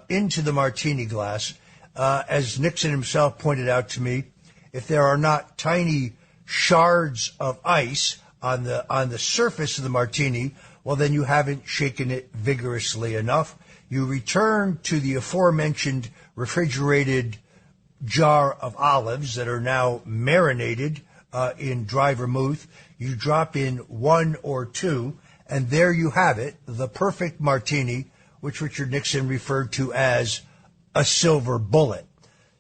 into the martini glass. As Nixon himself pointed out to me, if there are not tiny shards of ice on the surface of the martini, well, then you haven't shaken it vigorously enough. You return to the aforementioned refrigerated jar of olives that are now marinated in dry vermouth. You drop in 1 or 2, and there you have it, the perfect martini, which Richard Nixon referred to as a silver bullet.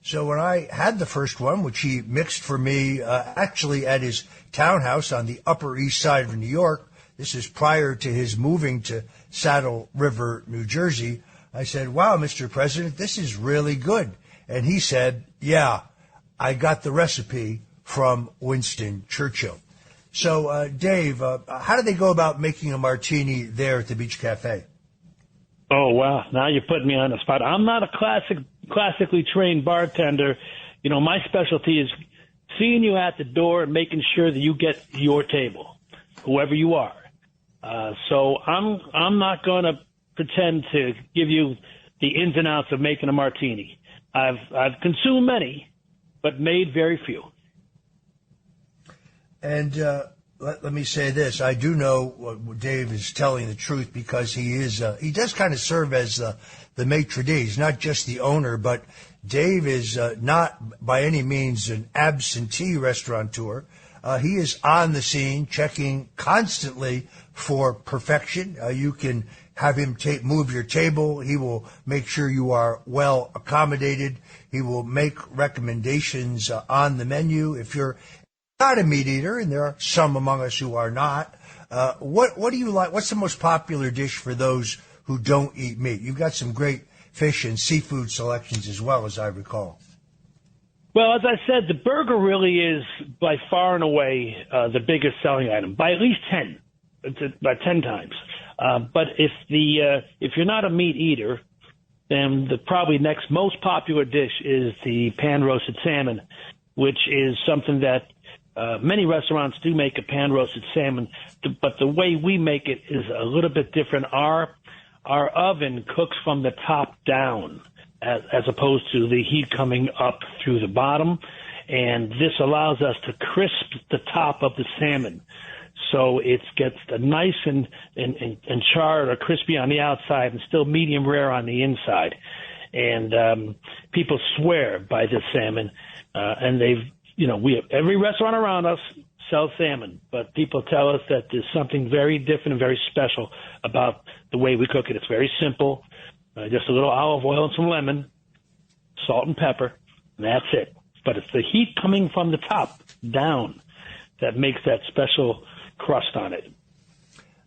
So when I had the first one, which he mixed for me actually at his townhouse on the Upper East Side of New York, this is prior to his moving to Saddle River, New Jersey, I said, "Wow, Mr. President, this is really good." And he said, "Yeah, I got the recipe from Winston Churchill." So, Dave, how do they go about making a martini there at the Beach Cafe? Oh, wow. Now you're putting me on the spot. I'm not a classically trained bartender. You know, my specialty is seeing you at the door and making sure that you get your table, whoever you are. So I'm not going to pretend to give you the ins and outs of making a martini. I've consumed many, but made very few. And let me say this. I do know Dave is telling the truth because he does kind of serve as the maitre d'. He's not just the owner, but Dave is not by any means an absentee restaurateur. He is on the scene, checking constantly for perfection. You can have him move your table. He will make sure you are well accommodated. He will make recommendations on the menu. If you're not a meat eater, and there are some among us who are not, what do you like? What's the most popular dish for those who don't eat meat? You've got some great fish and seafood selections as well, as I recall. Well, as I said, the burger really is by far and away the biggest selling item, by at least 10, by 10 times. But if you're not a meat eater, then the probably next most popular dish is the pan-roasted salmon, which is something that many restaurants do make a pan-roasted salmon, but the way we make it is a little bit different. Our oven cooks from the top down, as opposed to the heat coming up through the bottom, and this allows us to crisp the top of the salmon. So it gets nice and charred or crispy on the outside and still medium rare on the inside. And people swear by this salmon, and every restaurant around us sells salmon, but people tell us that there's something very different and very special about the way we cook it. It's very simple, just a little olive oil and some lemon, salt and pepper, and that's it. But it's the heat coming from the top down that makes that special crust on it.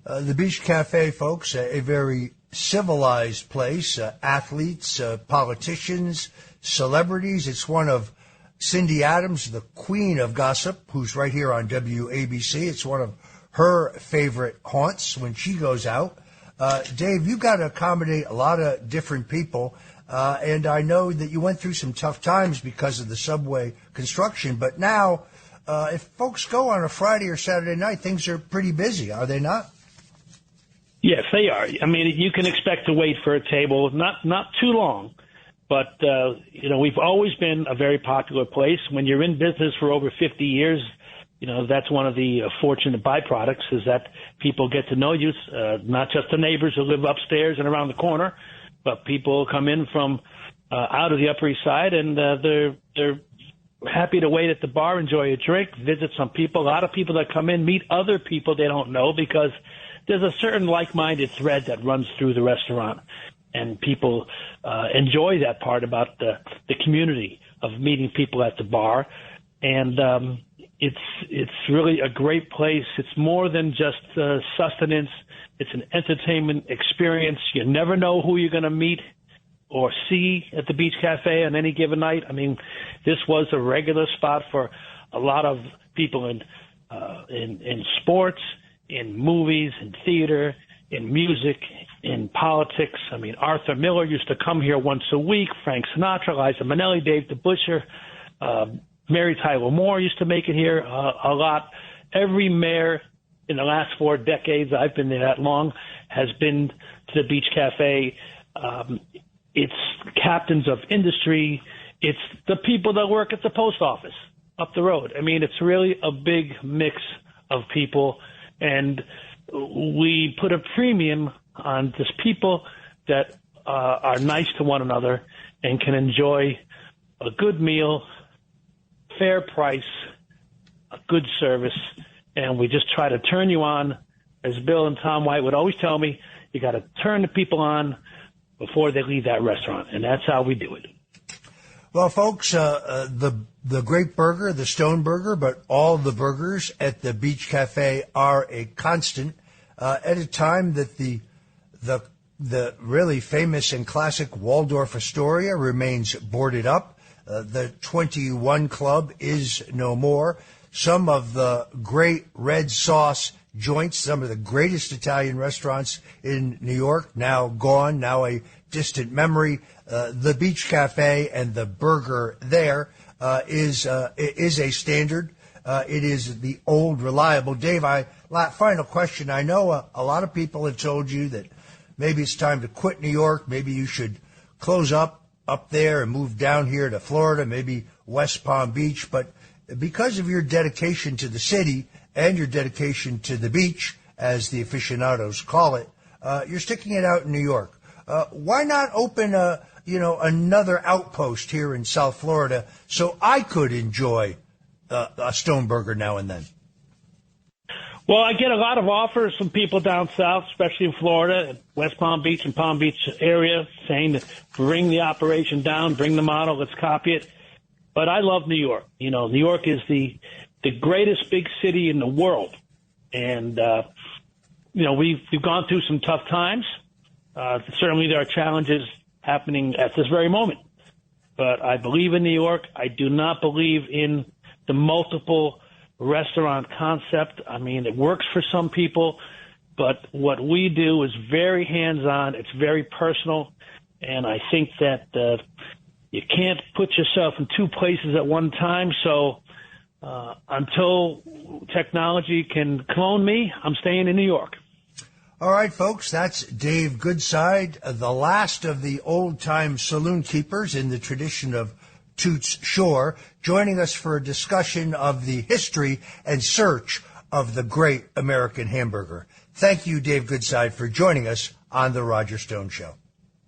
The Beach Cafe, folks, a very civilized place. Athletes, politicians, celebrities. It's one of Cindy Adams, the queen of gossip, who's right here on WABC. It's one of her favorite haunts when she goes out. Dave, you've got to accommodate a lot of different people, and I know that you went through some tough times because of the subway construction, but now if folks go on a Friday or Saturday night, things are pretty busy, are they not? Yes, they are. I mean, you can expect to wait for a table, not too long, but, we've always been a very popular place. When you're in business for over 50 years, that's one of the fortunate byproducts is that people get to know you, not just the neighbors who live upstairs and around the corner, but people come in from out of the Upper East Side, and they're happy to wait at the bar, enjoy a drink, visit some people. A lot of people that come in meet other people they don't know because there's a certain like-minded thread that runs through the restaurant, and people enjoy that part about the community of meeting people at the bar. And it's really a great place. It's more than just sustenance. It's an entertainment experience. You never know who you're going to meet or see at the Beach Cafe on any given night. I mean, this was a regular spot for a lot of people in sports, in movies, in theater, in music, in politics. I mean, Arthur Miller used to come here once a week. Frank Sinatra, Liza Minnelli, Dave DeBusschere, Mary Tyler Moore used to make it here a lot. Every mayor in the last 4 decades, I've been there that long, has been to the Beach Cafe. It's captains of industry. It's the people that work at the post office up the road. I mean, it's really a big mix of people, and we put a premium on just people that are nice to one another and can enjoy a good meal, fair price, a good service, and we just try to turn you on. As Bill and Tom White would always tell me, you got to turn the people on before they leave that restaurant, and that's how we do it. Well, folks, the great burger, the Stone Burger, but all the burgers at the Beach Cafe are a constant at a time that the really famous and classic Waldorf Astoria remains boarded up. The 21 Club is no more. Some of the great red sauce joints, some of the greatest Italian restaurants in New York, now gone, now a distant memory. The Beach Cafe and the burger there is a standard. It is the old, reliable. Dave, final question. I know a lot of people have told you that maybe it's time to quit New York. Maybe you should close up there and move down here to Florida, maybe West Palm Beach. But because of your dedication to the city and your dedication to the beach, as the aficionados call it, you're sticking it out in New York. Why not open another outpost here in South Florida so I could enjoy a Stone Burger now and then? Well, I get a lot of offers from people down south, especially in Florida, West Palm Beach and Palm Beach area, saying to bring the operation down, bring the model, let's copy it. But I love New York. New York is the greatest big city in the world. And, we've gone through some tough times. Certainly there are challenges happening at this very moment. But I believe in New York. I do not believe in the multiple restaurant concept. I mean, it works for some people, but what we do is very hands-on. It's very personal. And I think that you can't put yourself in two places at one time. So until technology can clone me, I'm staying in New York. All right, folks, that's Dave Goodside, the last of the old-time saloon keepers in the tradition of Toots Shore, joining us for a discussion of the history and search of the great American hamburger. Thank you, Dave Goodside, for joining us on The Roger Stone Show.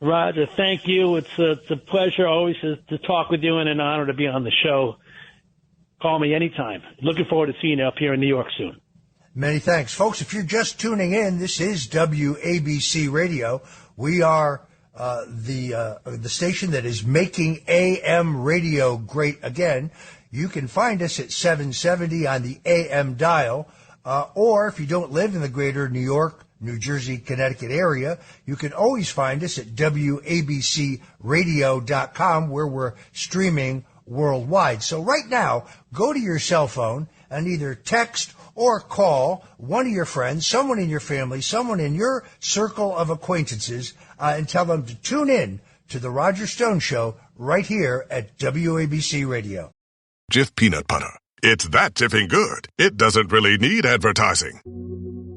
Roger, thank you. It's a pleasure always to talk with you and an honor to be on the show. Call me anytime. Looking forward to seeing you up here in New York soon. Many thanks. Folks, if you're just tuning in, this is WABC Radio. We are the station that is making AM radio great again. You can find us at 770 on the AM dial, or if you don't live in the greater New York, New Jersey, Connecticut area, you can always find us at WABCradio.com, where we're streaming worldwide. So right now, go to your cell phone and either text or call one of your friends, someone in your family, someone in your circle of acquaintances, and tell them to tune in to The Roger Stone Show right here at WABC Radio. Jif peanut butter. It's that Jiffing good. It doesn't really need advertising.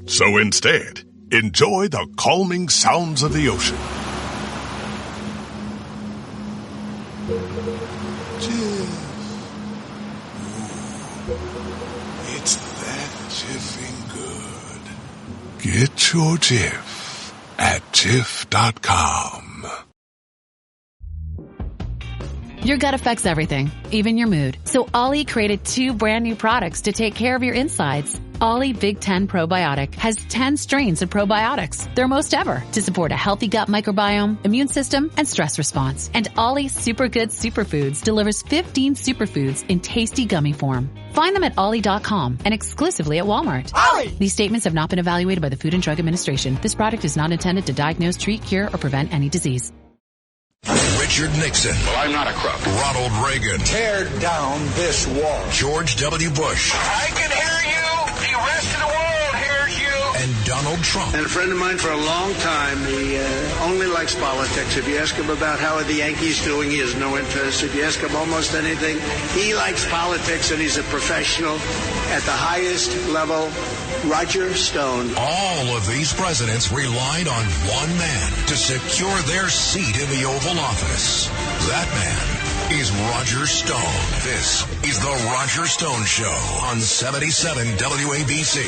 So instead, enjoy the calming sounds of the ocean. Jif. It's that Jiffing good. Get your Jif at Jif.com. Your gut affects everything, even your mood. So Ollie created 2 brand new products to take care of your insides. Ollie Big 10 Probiotic has 10 strains of probiotics, their most ever, to support a healthy gut microbiome, immune system, and stress response. And Ollie Super Good Superfoods delivers 15 superfoods in tasty gummy form. Find them at Ollie.com and exclusively at Walmart. Ollie! These statements have not been evaluated by the Food and Drug Administration. This product is not intended to diagnose, treat, cure, or prevent any disease. Richard Nixon. Well, I'm not a crook. Ronald Reagan. Tear down this wall. George W. Bush. I can hear you. The rest of the world hears you. And Donald Trump. And a friend of mine for a long time, he only likes politics. If you ask him about how are the Yankees doing, he has no interest. If you ask him almost anything, he likes politics, and he's a professional at the highest level. Roger Stone. All of these presidents relied on one man to secure their seat in the Oval Office. That man is Roger Stone. This is The Roger Stone Show on 77 WABC.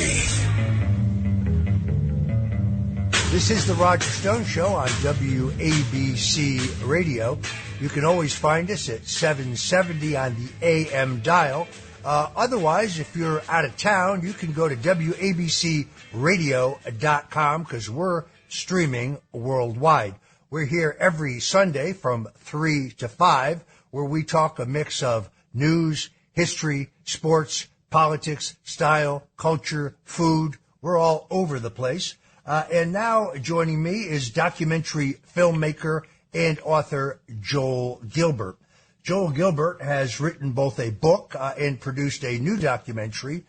This is The Roger Stone Show on WABC Radio. You can always find us at 770 on the AM dial. Otherwise, if you're out of town, you can go to WABCradio.com because we're streaming worldwide. We're here every Sunday from 3 to 5, where we talk a mix of news, history, sports, politics, style, culture, food. We're all over the place. And now joining me is documentary filmmaker and author Joel Gilbert. Joel Gilbert has written both a book and produced a new documentary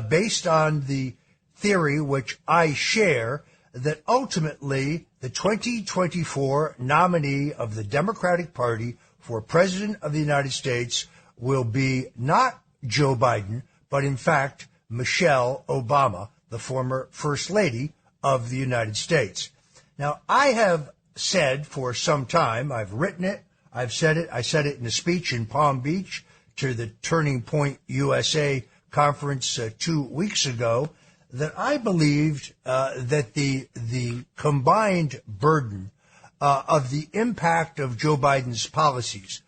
based on the theory, which I share, that ultimately the 2024 nominee of the Democratic Party for President of the United States will be not Joe Biden, but in fact Mitchelle Obama, the former First Lady of the United States. Now, I have said for some time, I've written it, I've said it, I said it in a speech in Palm Beach to the Turning Point USA conference 2 weeks ago, that I believed that the combined burden of the impact of Joe Biden's policies,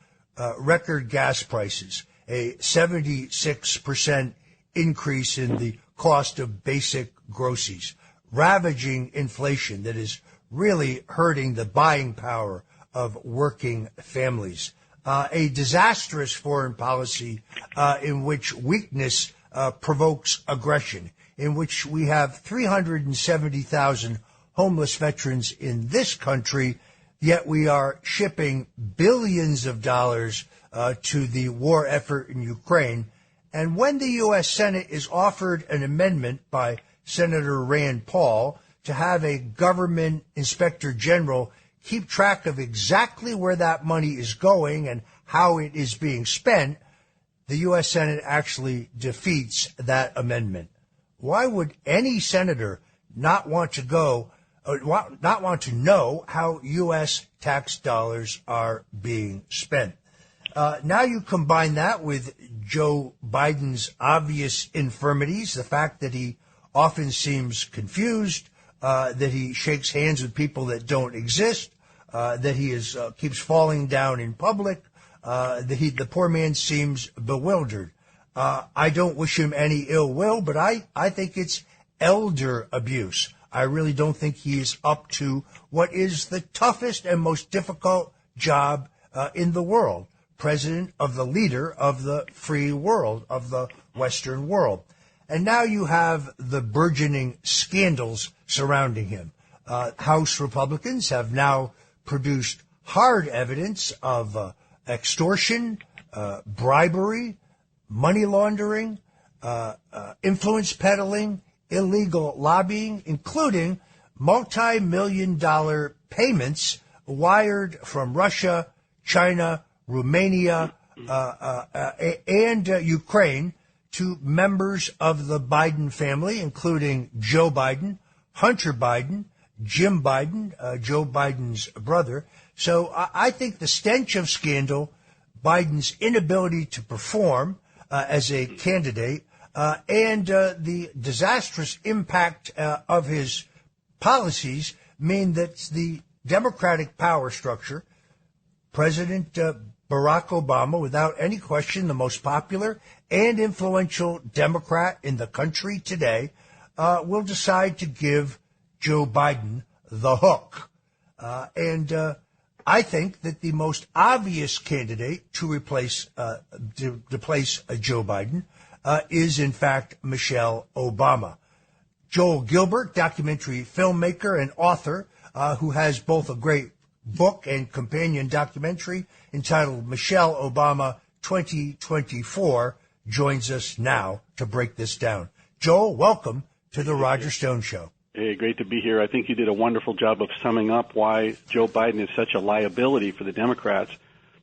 record gas prices, a 76% increase in the cost of basic groceries, ravaging inflation that is really hurting the buying power of working families, a disastrous foreign policy in which weakness provokes aggression, in which we have 370,000 homeless veterans in this country, yet we are shipping billions of dollars to the war effort in Ukraine. And when the U.S. Senate is offered an amendment by Senator Rand Paul to have a government inspector general keep track of exactly where that money is going and how it is being spent, the U.S. Senate actually defeats that amendment. Why would any senator not want to know how U.S. tax dollars are being spent? Now you combine that with Joe Biden's obvious infirmities, the fact that he often seems confused, that he shakes hands with people that don't exist, that he keeps falling down in public, the poor man seems bewildered. I don't wish him any ill will, but I think it's elder abuse. I really don't think he is up to what is the toughest and most difficult job in the world, president of the leader of the free world, of the Western world. And now you have the burgeoning scandals surrounding him. House Republicans have now produced hard evidence of extortion, bribery, money laundering, influence peddling, illegal lobbying, including multi-million-dollar payments wired from Russia, China, Romania, and Ukraine to members of the Biden family, including Joe Biden, Hunter Biden, Jim Biden, Joe Biden's brother. So I think the stench of scandal, Biden's inability to perform as a candidate, and the disastrous impact of his policies mean that the Democratic power structure, President Barack Obama, without any question, the most popular and influential Democrat in the country today, will decide to give Joe Biden the hook. And I think that the most obvious candidate to replace Joe Biden is, in fact, Michelle Obama. Joel Gilbert, documentary filmmaker and author, who has both a great book and companion documentary entitled Michelle Obama 2024, joins us now to break this down. Joel, welcome to the Roger Stone Show. Hey, great to be here. I think you did a wonderful job of summing up why Joe Biden is such a liability for the Democrats.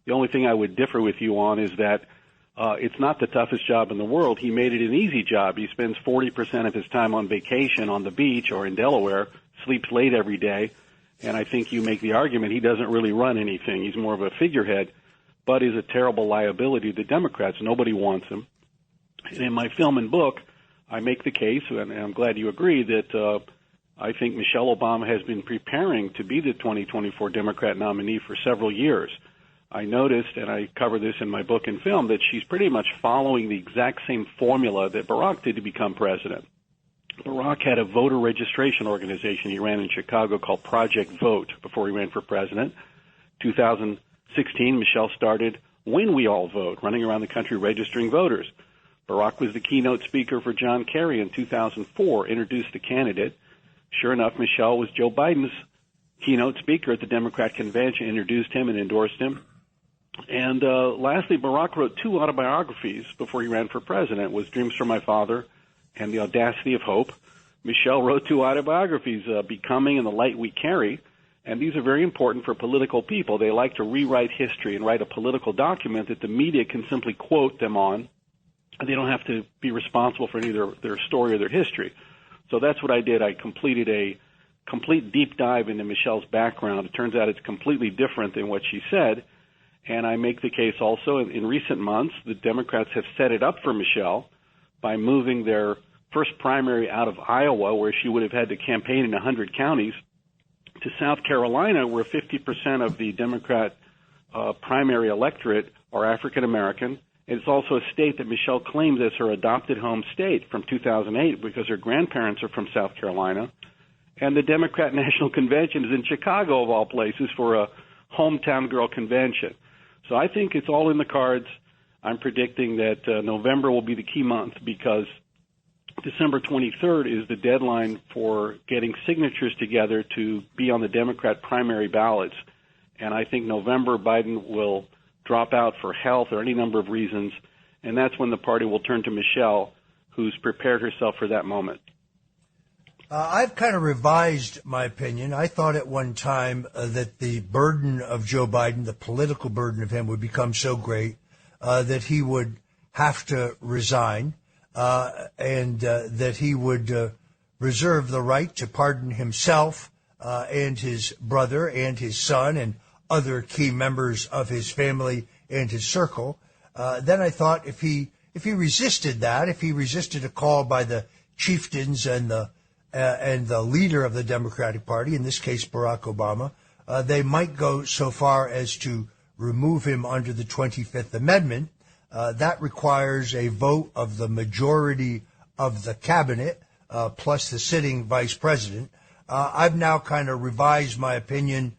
The only thing I would differ with you on is that it's not the toughest job in the world. He made it an easy job. He spends 40% of his time on vacation on the beach or in Delaware, sleeps late every day, and I think you make the argument he doesn't really run anything. He's more of a figurehead, but is a terrible liability to the Democrats. Nobody wants him. And in my film and book, I make the case, and I'm glad you agree, that I think Michelle Obama has been preparing to be the 2024 Democrat nominee for several years. I noticed, and I cover this in my book and film, that she's pretty much following the exact same formula that Barack did to become president. Barack had a voter registration organization he ran in Chicago called Project Vote before he ran for president. 2016, Michelle started When We All Vote, running around the country registering voters. Barack was the keynote speaker for John Kerry in 2004, introduced the candidate. Sure enough, Michelle was Joe Biden's keynote speaker at the Democrat convention, introduced him and endorsed him. And lastly, Barack wrote 2 autobiographies before he ran for president. It was Dreams from My Father and The Audacity of Hope. Michelle wrote 2 autobiographies, Becoming and The Light We Carry. And these are very important for political people. They like to rewrite history and write a political document that the media can simply quote them on. And they don't have to be responsible for any of their story or their history. So that's what I did. I completed a complete deep dive into Michelle's background. It turns out it's completely different than what she said. And I make the case also in recent months, the Democrats have set it up for Michelle by moving their first primary out of Iowa, where she would have had to campaign in 100 counties, to South Carolina, where 50% of the Democrat primary electorate are African American. It's also a state that Michelle claims as her adopted home state from 2008 because her grandparents are from South Carolina. And the Democrat National Convention is in Chicago, of all places, for a hometown girl convention. So I think it's all in the cards. I'm predicting that November will be the key month because December 23rd is the deadline for getting signatures together to be on the Democrat primary ballots. And I think November Biden will drop out for health or any number of reasons, and that's when the party will turn to Michelle, who's prepared herself for that moment. I've kind of revised my opinion. I thought at one time that the burden of Joe Biden, the political burden of him, would become so great that he would have to resign and that he would reserve the right to pardon himself and his brother and his son and other key members of his family and his circle. Then I thought if he resisted that, if he resisted a call by the chieftains and the leader of the Democratic Party, in this case Barack Obama, they might go so far as to remove him under the 25th Amendment. That requires a vote of the majority of the cabinet plus the sitting vice president. I've now kind of revised my opinion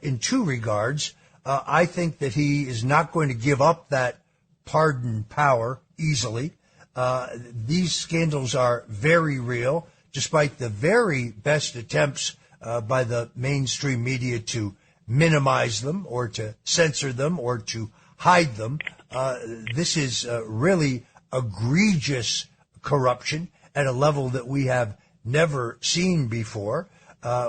in two regards. I think that he is not going to give up that pardon power easily. These scandals are very real, despite the very best attempts by the mainstream media to minimize them or to censor them or to hide them. This is really egregious corruption at a level that we have never seen before.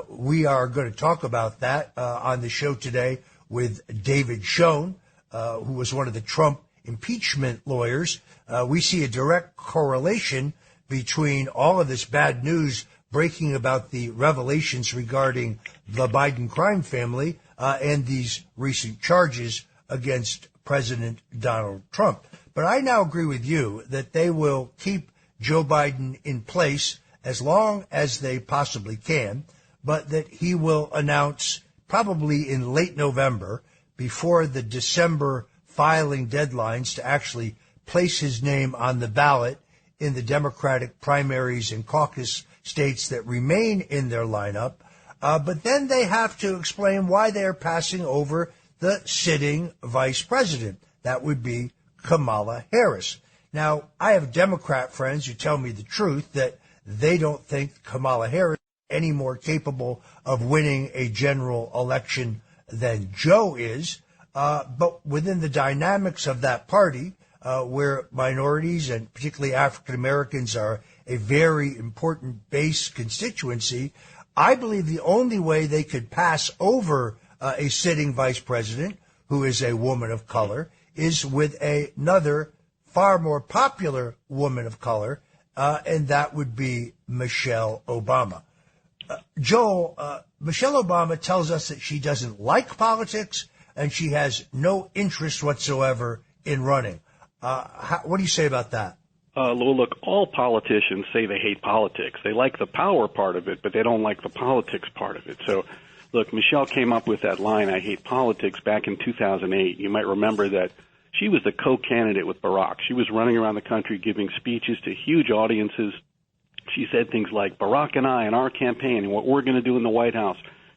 We are going to talk about that on the show today with David Shoen, who was one of the Trump impeachment lawyers. We see a direct correlation between all of this bad news breaking about the revelations regarding the Biden crime family and these recent charges against President Donald Trump. But I now agree with you that they will keep Joe Biden in place as long as they possibly can, but that he will announce probably in late November, before the December filing deadlines, to actually place his name on the ballot in the Democratic primaries and caucus states that remain in their lineup. But then they have to explain why they're passing over the sitting vice president. That would be Kamala Harris. Now, I have Democrat friends who tell me the truth, that they don't think Kamala Harris is any more capable of winning a general election than Joe is. But within the dynamics of that party, where minorities and particularly African Americans are a very important base constituency, I believe the only way they could pass over a sitting vice president who is a woman of color is with another far more popular woman of color, and that would be Michelle Obama. Joel, Michelle Obama tells us that she doesn't like politics and she has no interest whatsoever in running. What do you say about that? Well, look, all politicians say they hate politics. They like the power part of it, but they don't like the politics part of it. So, look, Michelle came up with that line, I hate politics, back in 2008. You might remember that she was the co-candidate with Barack. She was running around the country giving speeches to huge audiences. She said things like, Barack and I in our campaign and what we're going to do in the White House.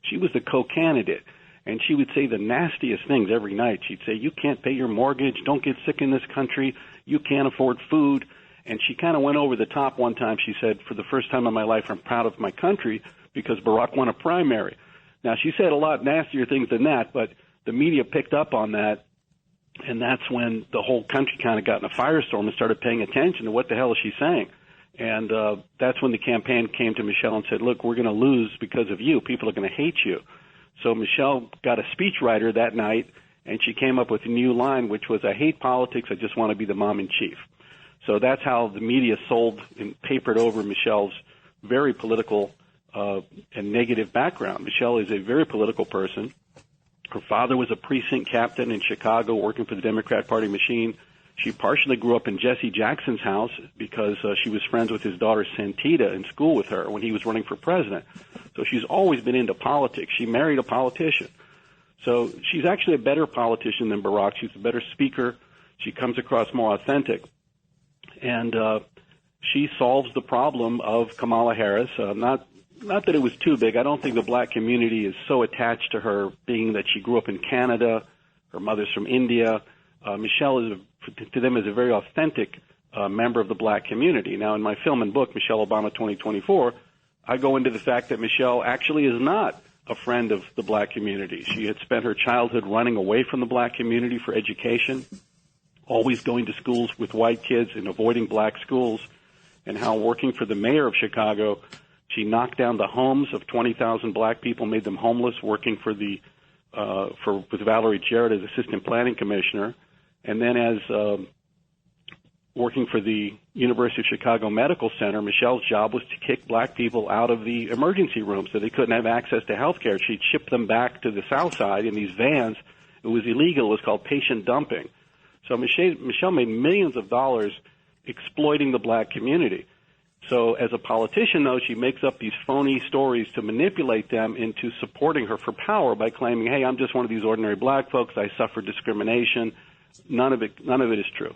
She was the co-candidate. And she would say the nastiest things every night. She'd say, you can't pay your mortgage, don't get sick in this country, you can't afford food. And she kind of went over the top one time. She said, for the first time in my life, I'm proud of my country because Barack won a primary. Now, she said a lot nastier things than that, but the media picked up on that, and that's when the whole country kind of got in a firestorm and started paying attention to what the hell is she saying. And that's when the campaign came to Michelle and said, look, we're going to lose because of you. People are going to hate you. So Michelle got a speechwriter that night, and she came up with a new line, which was, I hate politics, I just want to be the mom-in-chief. So that's how the media sold and papered over Michelle's very political and negative background. Michelle is a very political person. Her father was a precinct captain in Chicago working for the Democrat Party machine. She partially grew up in Jesse Jackson's house because she was friends with his daughter Santita in school with her when he was running for president. So she's always been into politics. She married a politician. So she's actually a better politician than Barack. She's a better speaker. She comes across more authentic. And she solves the problem of Kamala Harris. Not that it was too big. I don't think the black community is so attached to her, being that she grew up in Canada. Her mother's from India. Michelle to them is a very authentic member of the black community. Now, in my film and book, Mitchelle Obama 2024, I go into the fact that Michelle actually is not a friend of the black community. She had spent her childhood running away from the black community for education, always going to schools with white kids and avoiding black schools, and how working for the mayor of Chicago, she knocked down the homes of 20,000 black people, made them homeless, working for with Valerie Jarrett as assistant planning commissioner. And then as working for the University of Chicago Medical Center, Michelle's job was to kick black people out of the emergency room so they couldn't have access to health care. She'd ship them back to the South Side in these vans. It was illegal. It was called patient dumping. So Michelle made millions of dollars exploiting the black community. So as a politician, though, she makes up these phony stories to manipulate them into supporting her for power by claiming, hey, I'm just one of these ordinary black folks. I suffer discrimination. None of it is true.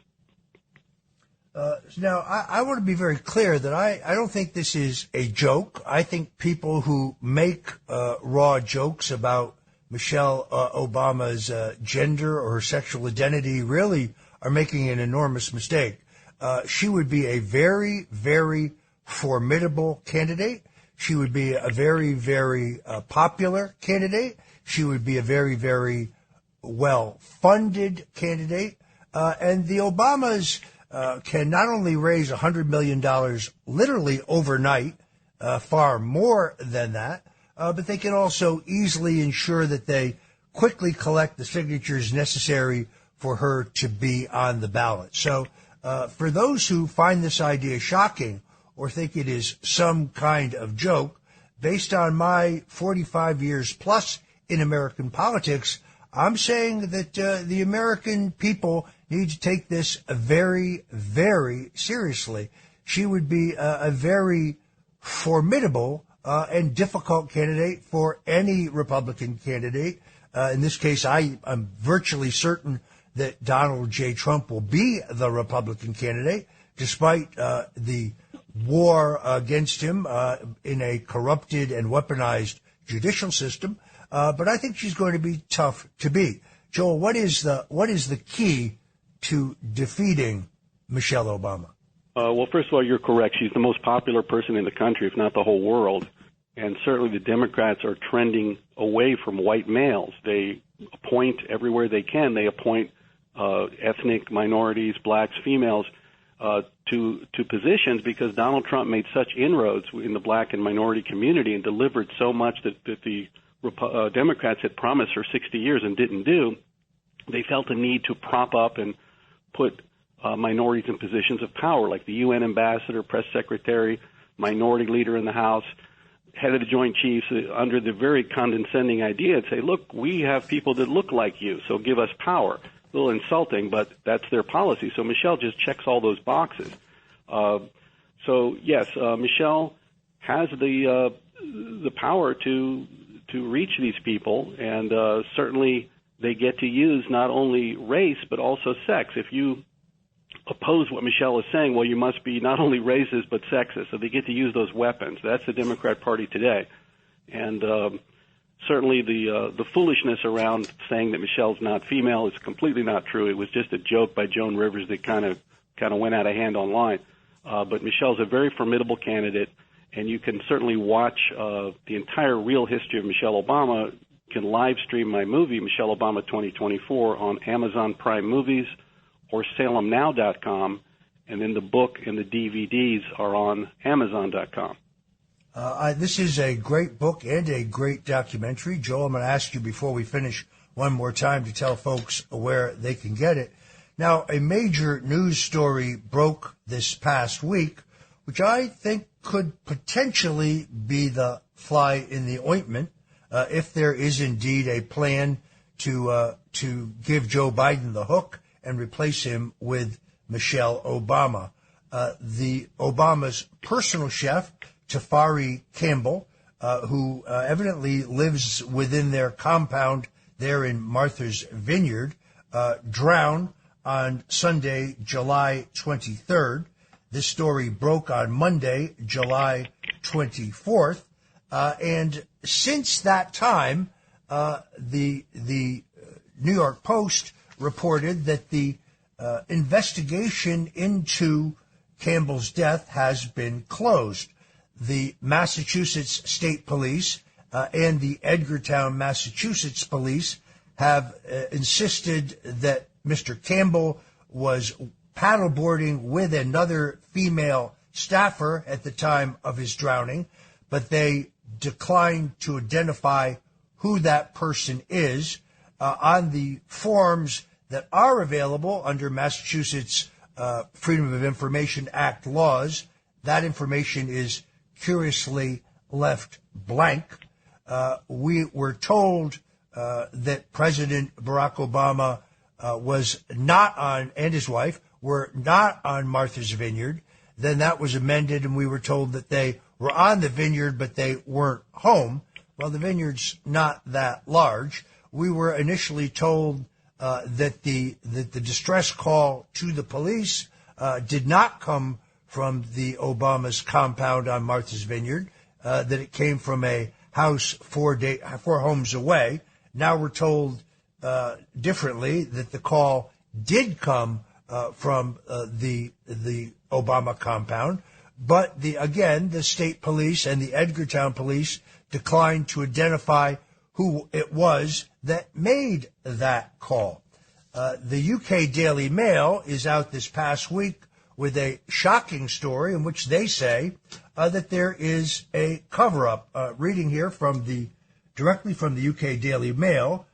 Now, I want to be very clear that I don't think this is a joke. I think people who make raw jokes about Michelle Obama's gender or her sexual identity really are making an enormous mistake. She would be a very, very formidable candidate. She would be a very, very popular candidate. She would be a very, very well-funded candidate. And the Obamas can not only raise $100 million literally overnight, far more than that, but they can also easily ensure that they quickly collect the signatures necessary for her to be on the ballot. So for those who find this idea shocking or think it is some kind of joke, based on my 45 years plus in American politics, I'm saying that the American people need to take this very, very seriously. She would be a very formidable and difficult candidate for any Republican candidate. In this case, I'm virtually certain that Donald J. Trump will be the Republican candidate, despite the war against him in a corrupted and weaponized judicial system. But I think she's going to be tough to beat. Joel, what is the key to defeating Michelle Obama? Well, first of all, you're correct. She's the most popular person in the country, if not the whole world. And certainly the Democrats are trending away from white males. They appoint everywhere they can. They appoint ethnic minorities, blacks, females to positions because Donald Trump made such inroads in the black and minority community and delivered so much that the Democrats had promised for 60 years and didn't do. They felt a need to prop up and put minorities in positions of power, like the UN ambassador, press secretary, minority leader in the House, head of the Joint Chiefs, under the very condescending idea to say, look, we have people that look like you, so give us power. A little insulting, but that's their policy. So Michelle just checks all those boxes. So yes, Michelle has the power to reach these people, and certainly they get to use not only race but also sex. If you oppose what Michelle is saying, well, you must be not only racist but sexist. So they get to use those weapons. That's the Democrat Party today, and certainly the foolishness around saying that Michelle's not female is completely not true. It was just a joke by Joan Rivers that kind of went out of hand online. But Michelle's a very formidable candidate, and you can certainly watch the entire real history of Michelle Obama. You can live stream my movie, Mitchelle Obama 2024, on Amazon Prime Movies or SalemNow.com, and then the book and the DVDs are on Amazon.com. This is a great book and a great documentary. Joel, I'm going to ask you before we finish one more time to tell folks where they can get it. Now, a major news story broke this past week, which I think could potentially be the fly in the ointment if there is indeed a plan to give Joe Biden the hook and replace him with Michelle Obama. The Obama's personal chef, Tafari Campbell, who evidently lives within their compound there in Martha's Vineyard, drowned on Sunday, July 23rd. This story broke on Monday, July 24th. And since that time, the New York Post reported that the investigation into Campbell's death has been closed. The Massachusetts State Police and the Edgartown, Massachusetts Police have insisted that Mr. Campbell was paddleboarding with another female staffer at the time of his drowning, but they declined to identify who that person is. On the forms that are available under Massachusetts Freedom of Information Act laws, that information is curiously left blank. We were told that President Barack Obama was not on, and his wife were not on Martha's Vineyard. Then that was amended, and we were told that they were on the vineyard, but they weren't home. Well, the vineyard's not that large. We were initially told that the distress call to the police did not come from the Obama's compound on Martha's Vineyard, that it came from a house 4 homes away. Now we're told differently that the call did come from the Obama compound, but the state police and the Edgartown police declined to identify who it was that made that call. The UK Daily Mail is out this past week with a shocking story in which they say that there is a cover-up. Reading here directly from the UK Daily Mail,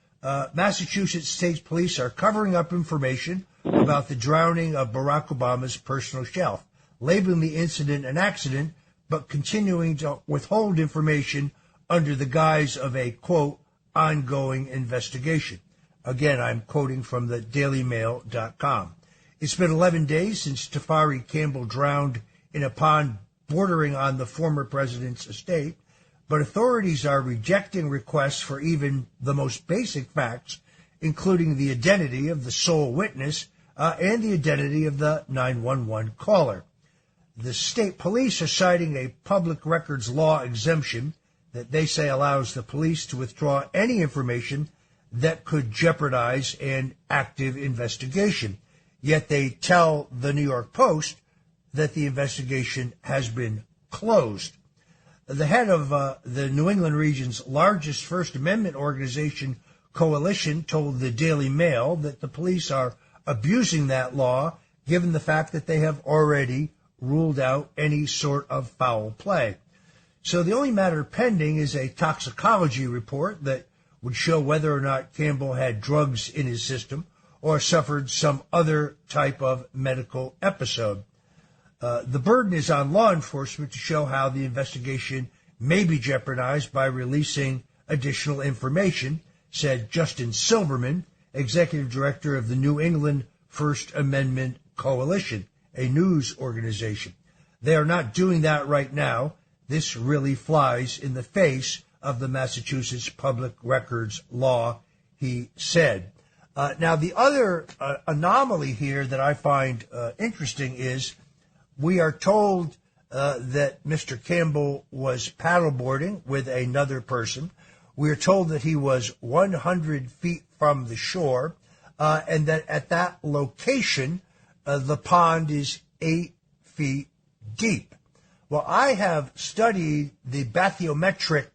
Massachusetts State Police are covering up information about the drowning of Barack Obama's personal chef, labeling the incident an accident, but continuing to withhold information under the guise of a, quote, ongoing investigation. Again, I'm quoting from the dailymail.com. It's been 11 days since Tafari Campbell drowned in a pond bordering on the former president's estate, but authorities are rejecting requests for even the most basic facts, including the identity of the sole witness and the identity of the 911 caller. The state police are citing a public records law exemption that they say allows the police to withdraw any information that could jeopardize an active investigation. Yet they tell the New York Post that the investigation has been closed. The head of the New England region's largest First Amendment organization, Coalition, told the Daily Mail that the police are abusing that law, given the fact that they have already ruled out any sort of foul play. So the only matter pending is a toxicology report that would show whether or not Campbell had drugs in his system or suffered some other type of medical episode. The burden is on law enforcement to show how the investigation may be jeopardized by releasing additional information, said Justin Silverman, executive director of the New England First Amendment Coalition, a news organization. They are not doing that right now. This really flies in the face of the Massachusetts Public Records Law, he said. Now, the other anomaly here that I find interesting is we are told that Mr. Campbell was paddleboarding with another person. We are told that he was 100 feet from the shore, and that at that location, the pond is 8 feet deep. Well, I have studied the bathymetric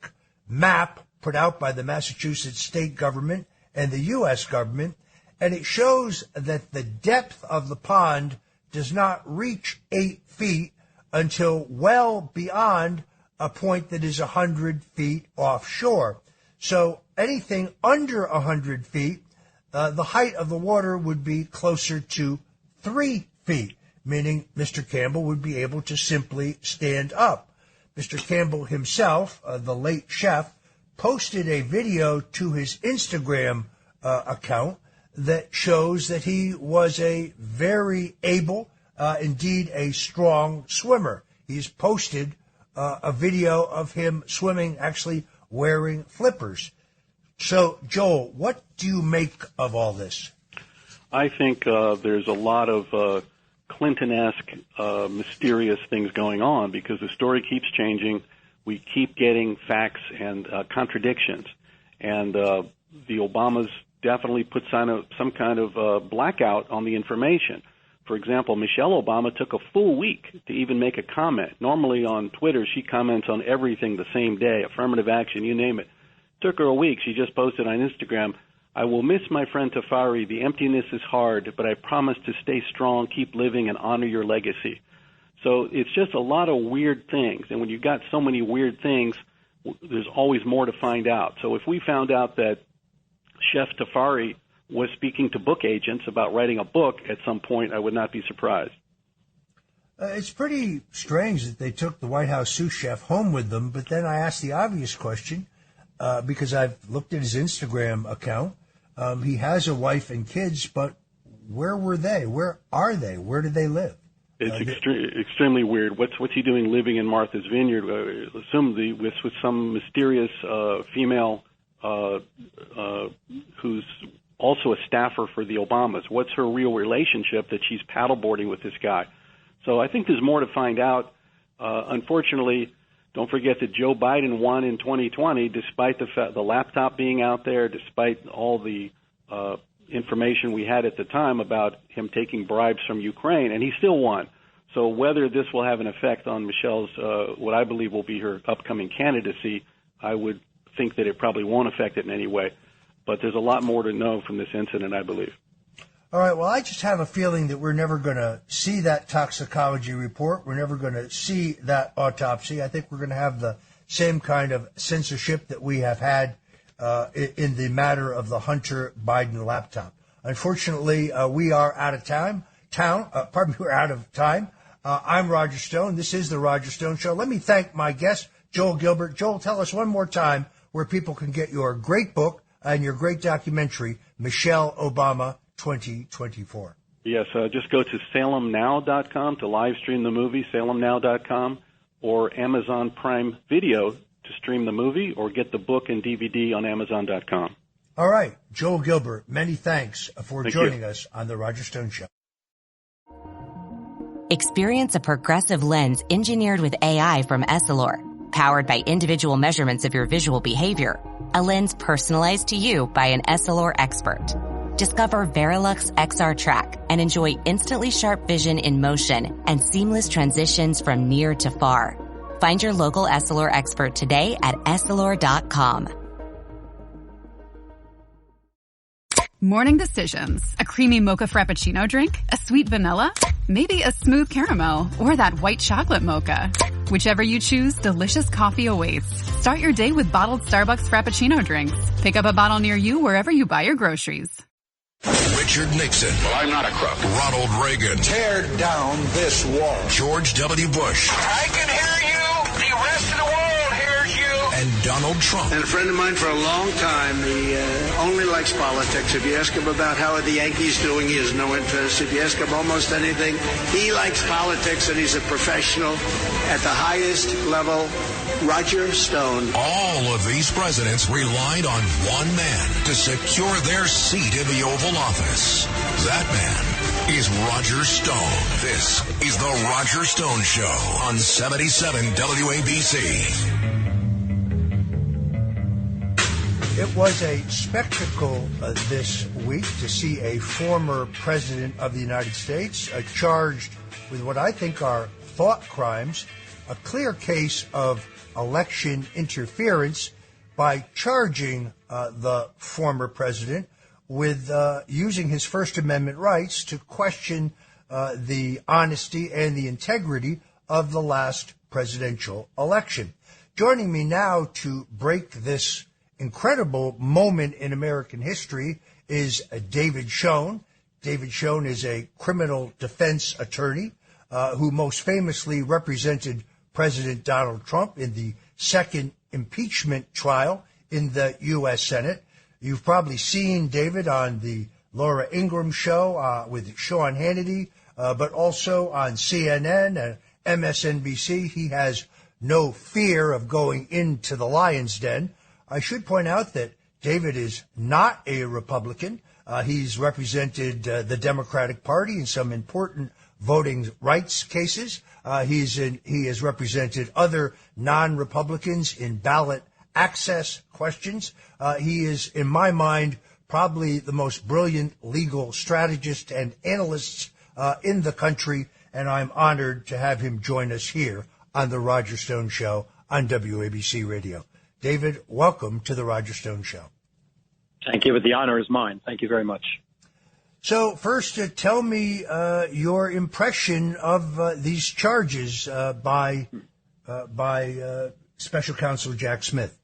map put out by the Massachusetts state government and the U.S. government, and it shows that the depth of the pond does not reach 8 feet until well beyond a point that is 100 feet offshore. So anything under 100 feet, the height of the water would be closer to 3 feet, meaning Mr. Campbell would be able to simply stand up. Mr. Campbell himself, the late chef, posted a video to his Instagram account that shows that he was a very able, indeed a strong swimmer. He's posted a video of him swimming, actually wearing flippers. So, Joel, what do you make of all this? I think there's a lot of Clinton-esque, mysterious things going on because the story keeps changing. We keep getting facts and contradictions. And the Obamas definitely put some kind of blackout on the information. For example, Michelle Obama took a full week to even make a comment. Normally on Twitter, she comments on everything the same day, affirmative action, you name it. Took her a week. She just posted on Instagram, "I will miss my friend Tafari. The emptiness is hard, but I promise to stay strong, keep living, and honor your legacy." So it's just a lot of weird things. And when you've got so many weird things, there's always more to find out. So if we found out that Chef Tafari was speaking to book agents about writing a book at some point, I would not be surprised. It's pretty strange that they took the White House sous chef home with them, but then I asked the obvious question, because I've looked at his Instagram account. He has a wife and kids, but where were they? Where are they? Where do they live? It's extremely weird. What's he doing living in Martha's Vineyard? Assumably with some mysterious female who's also a staffer for the Obamas. What's her real relationship that she's paddleboarding with this guy? So I think there's more to find out. Unfortunately, don't forget that Joe Biden won in 2020 despite the laptop being out there, despite all the information we had at the time about him taking bribes from Ukraine, and he still won. So whether this will have an effect on Michelle's, what I believe will be her upcoming candidacy, I would think that it probably won't affect it in any way. But there's a lot more to know from this incident, I believe. All right, well, I just have a feeling that we're never going to see that toxicology report. We're never going to see that autopsy. I think we're going to have the same kind of censorship that we have had in the matter of the Hunter Biden laptop. Unfortunately, we are out of time. We're out of time. I'm Roger Stone. This is the Roger Stone Show. Let me thank my guest, Joel Gilbert. Joel, tell us one more time where people can get your great book and your great documentary, Michelle Obama 2024. Yes, just go to salemnow.com to live stream the movie, salemnow.com, or Amazon Prime Video to stream the movie, or get the book and DVD on Amazon.com. All right, Joel Gilbert, many thanks for joining us on The Roger Stone Show. Experience a progressive lens engineered with AI from Essilor, powered by individual measurements of your visual behavior. A lens personalized to you by an Essilor expert. Discover Verilux XR Track and enjoy instantly sharp vision in motion and seamless transitions from near to far. Find your local Essilor expert today at Essilor.com. Morning decisions. A creamy mocha frappuccino drink? A sweet vanilla? Maybe a smooth caramel? Or that white chocolate mocha? Whichever you choose, delicious coffee awaits. Start your day with bottled Starbucks Frappuccino drinks. Pick up a bottle near you wherever you buy your groceries. Richard Nixon. Well, I'm not a crook. Ronald Reagan. Tear down this wall. George W. Bush. I can hear you. The rest of the world hears you. And Donald Trump. And a friend of mine for a long time, he only likes politics. If you ask him about how are the Yankees doing, he has no interest. If you ask him almost anything, he likes politics, and he's a professional at the highest level. Roger Stone. All of these presidents relied on one man to secure their seat in the Oval Office. That man is Roger Stone. This is the Roger Stone Show on 77 WABC. It was a spectacle this week to see a former president of the United States charged with what I think are thought crimes, a clear case of election interference by charging the former president with using his First Amendment rights to question the honesty and the integrity of the last presidential election. Joining me now to break this incredible moment in American history is David Shoen. David Shoen is a criminal defense attorney who most famously represented President Donald Trump in the second impeachment trial in the U.S. Senate. You've probably seen David on the Laura Ingraham show with Sean Hannity, but also on CNN and MSNBC. He has no fear of going into the lion's den. I should point out that David is not a Republican. He's represented the Democratic Party in some important voting rights cases. He has represented other non-Republicans in ballot access questions. He is, in my mind, probably the most brilliant legal strategist and analyst in the country, and I'm honored to have him join us here on the Roger Stone Show on WABC Radio. David, welcome to the Roger Stone Show. Thank you, but the honor is mine. Thank you very much. So first, tell me your impression of these charges by Special Counsel Jack Smith.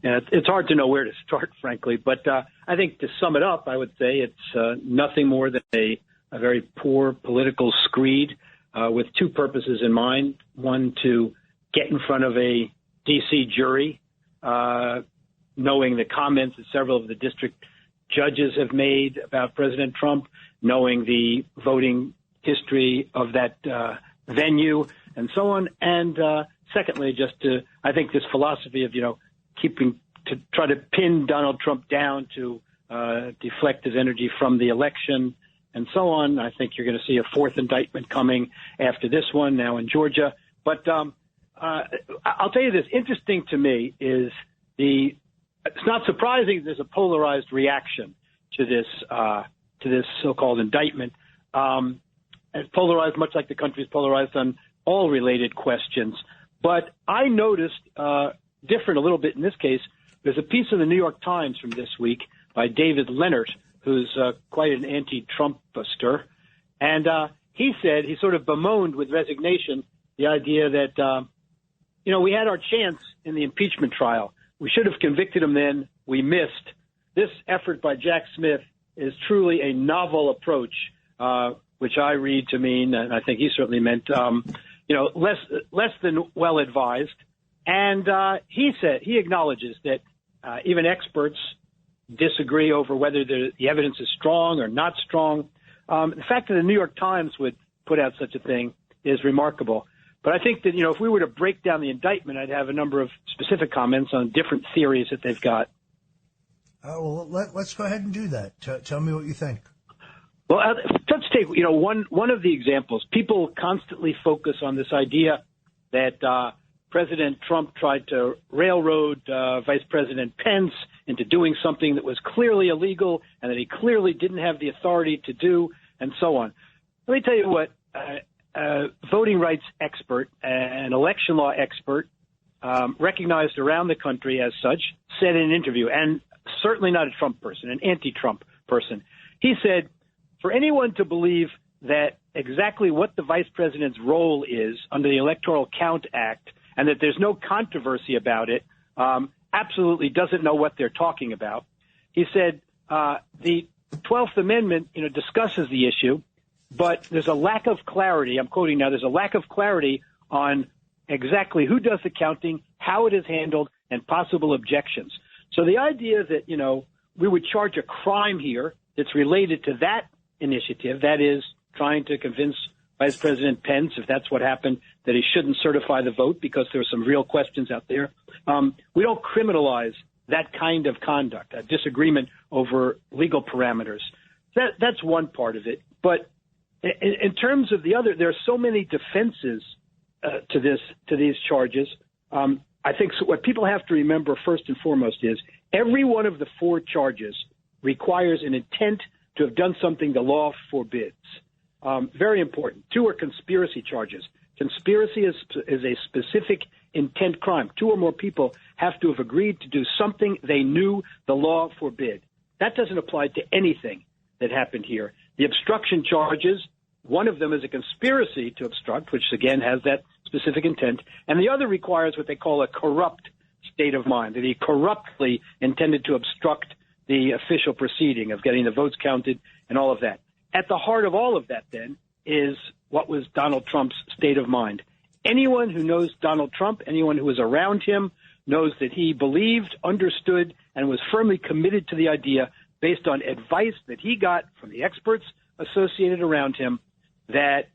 Yeah, it's hard to know where to start, frankly, but I think to sum it up, I would say it's nothing more than a very poor political screed with two purposes in mind. One, to get in front of a D.C. jury, knowing the comments that several of the district judges have made about President Trump, knowing the voting history of that venue and so on. And secondly, just to, I think this philosophy of, to try to pin Donald Trump down to deflect his energy from the election and so on. I think you're going to see a fourth indictment coming after this one now in Georgia. But I'll tell you this, interesting to me is it's not surprising there's a polarized reaction to this so-called indictment. It's polarized much like the country's polarized on all related questions. But I noticed different a little bit in this case. There's a piece in the New York Times from this week by David Leonard, who's quite an anti-Trumpister. And he said, he sort of bemoaned with resignation the idea that, we had our chance in the impeachment trial. We should have convicted him then. We missed. This effort by Jack Smith is truly a novel approach, which I read to mean, and I think he certainly meant, less than well advised. And he acknowledges that even experts disagree over whether the evidence is strong or not strong. The fact that the New York Times would put out such a thing is remarkable. But I think that, if we were to break down the indictment, I'd have a number of specific comments on different theories that they've got. Well, let's go ahead and do that. Tell me what you think. Well, let's take, one of the examples. People constantly focus on this idea that President Trump tried to railroad Vice President Pence into doing something that was clearly illegal and that he clearly didn't have the authority to do, and so on. Let me tell you what voting rights expert, an election law expert, recognized around the country as such, said in an interview, and certainly not a Trump person, an anti-Trump person. He said, for anyone to believe that exactly what the vice president's role is under the Electoral Count Act and that there's no controversy about it, absolutely doesn't know what they're talking about. He said the 12th Amendment, discusses the issue, but there's a lack of clarity. I'm quoting now. There's a lack of clarity on exactly who does the counting, how it is handled, and possible objections. So the idea that, we would charge a crime here that's related to that initiative, that is trying to convince Vice President Pence, if that's what happened, that he shouldn't certify the vote because there are some real questions out there. We don't criminalize that kind of conduct, a disagreement over legal parameters. That's one part of it. But in terms of the other, there are so many defenses to these charges. I think what people have to remember first and foremost is every one of the four charges requires an intent to have done something the law forbids. Very important. Two are conspiracy charges. Conspiracy is a specific intent crime. Two or more people have to have agreed to do something they knew the law forbid. That doesn't apply to anything that happened here. The obstruction charges, one of them is a conspiracy to obstruct, which again has that specific intent, and the other requires what they call a corrupt state of mind, that he corruptly intended to obstruct the official proceeding of getting the votes counted and all of that. At the heart of all of that, then, is what was Donald Trump's state of mind. Anyone who knows Donald Trump, anyone who was around him, knows that he believed, understood, and was firmly committed to the idea, based on advice that he got from the experts associated around him, that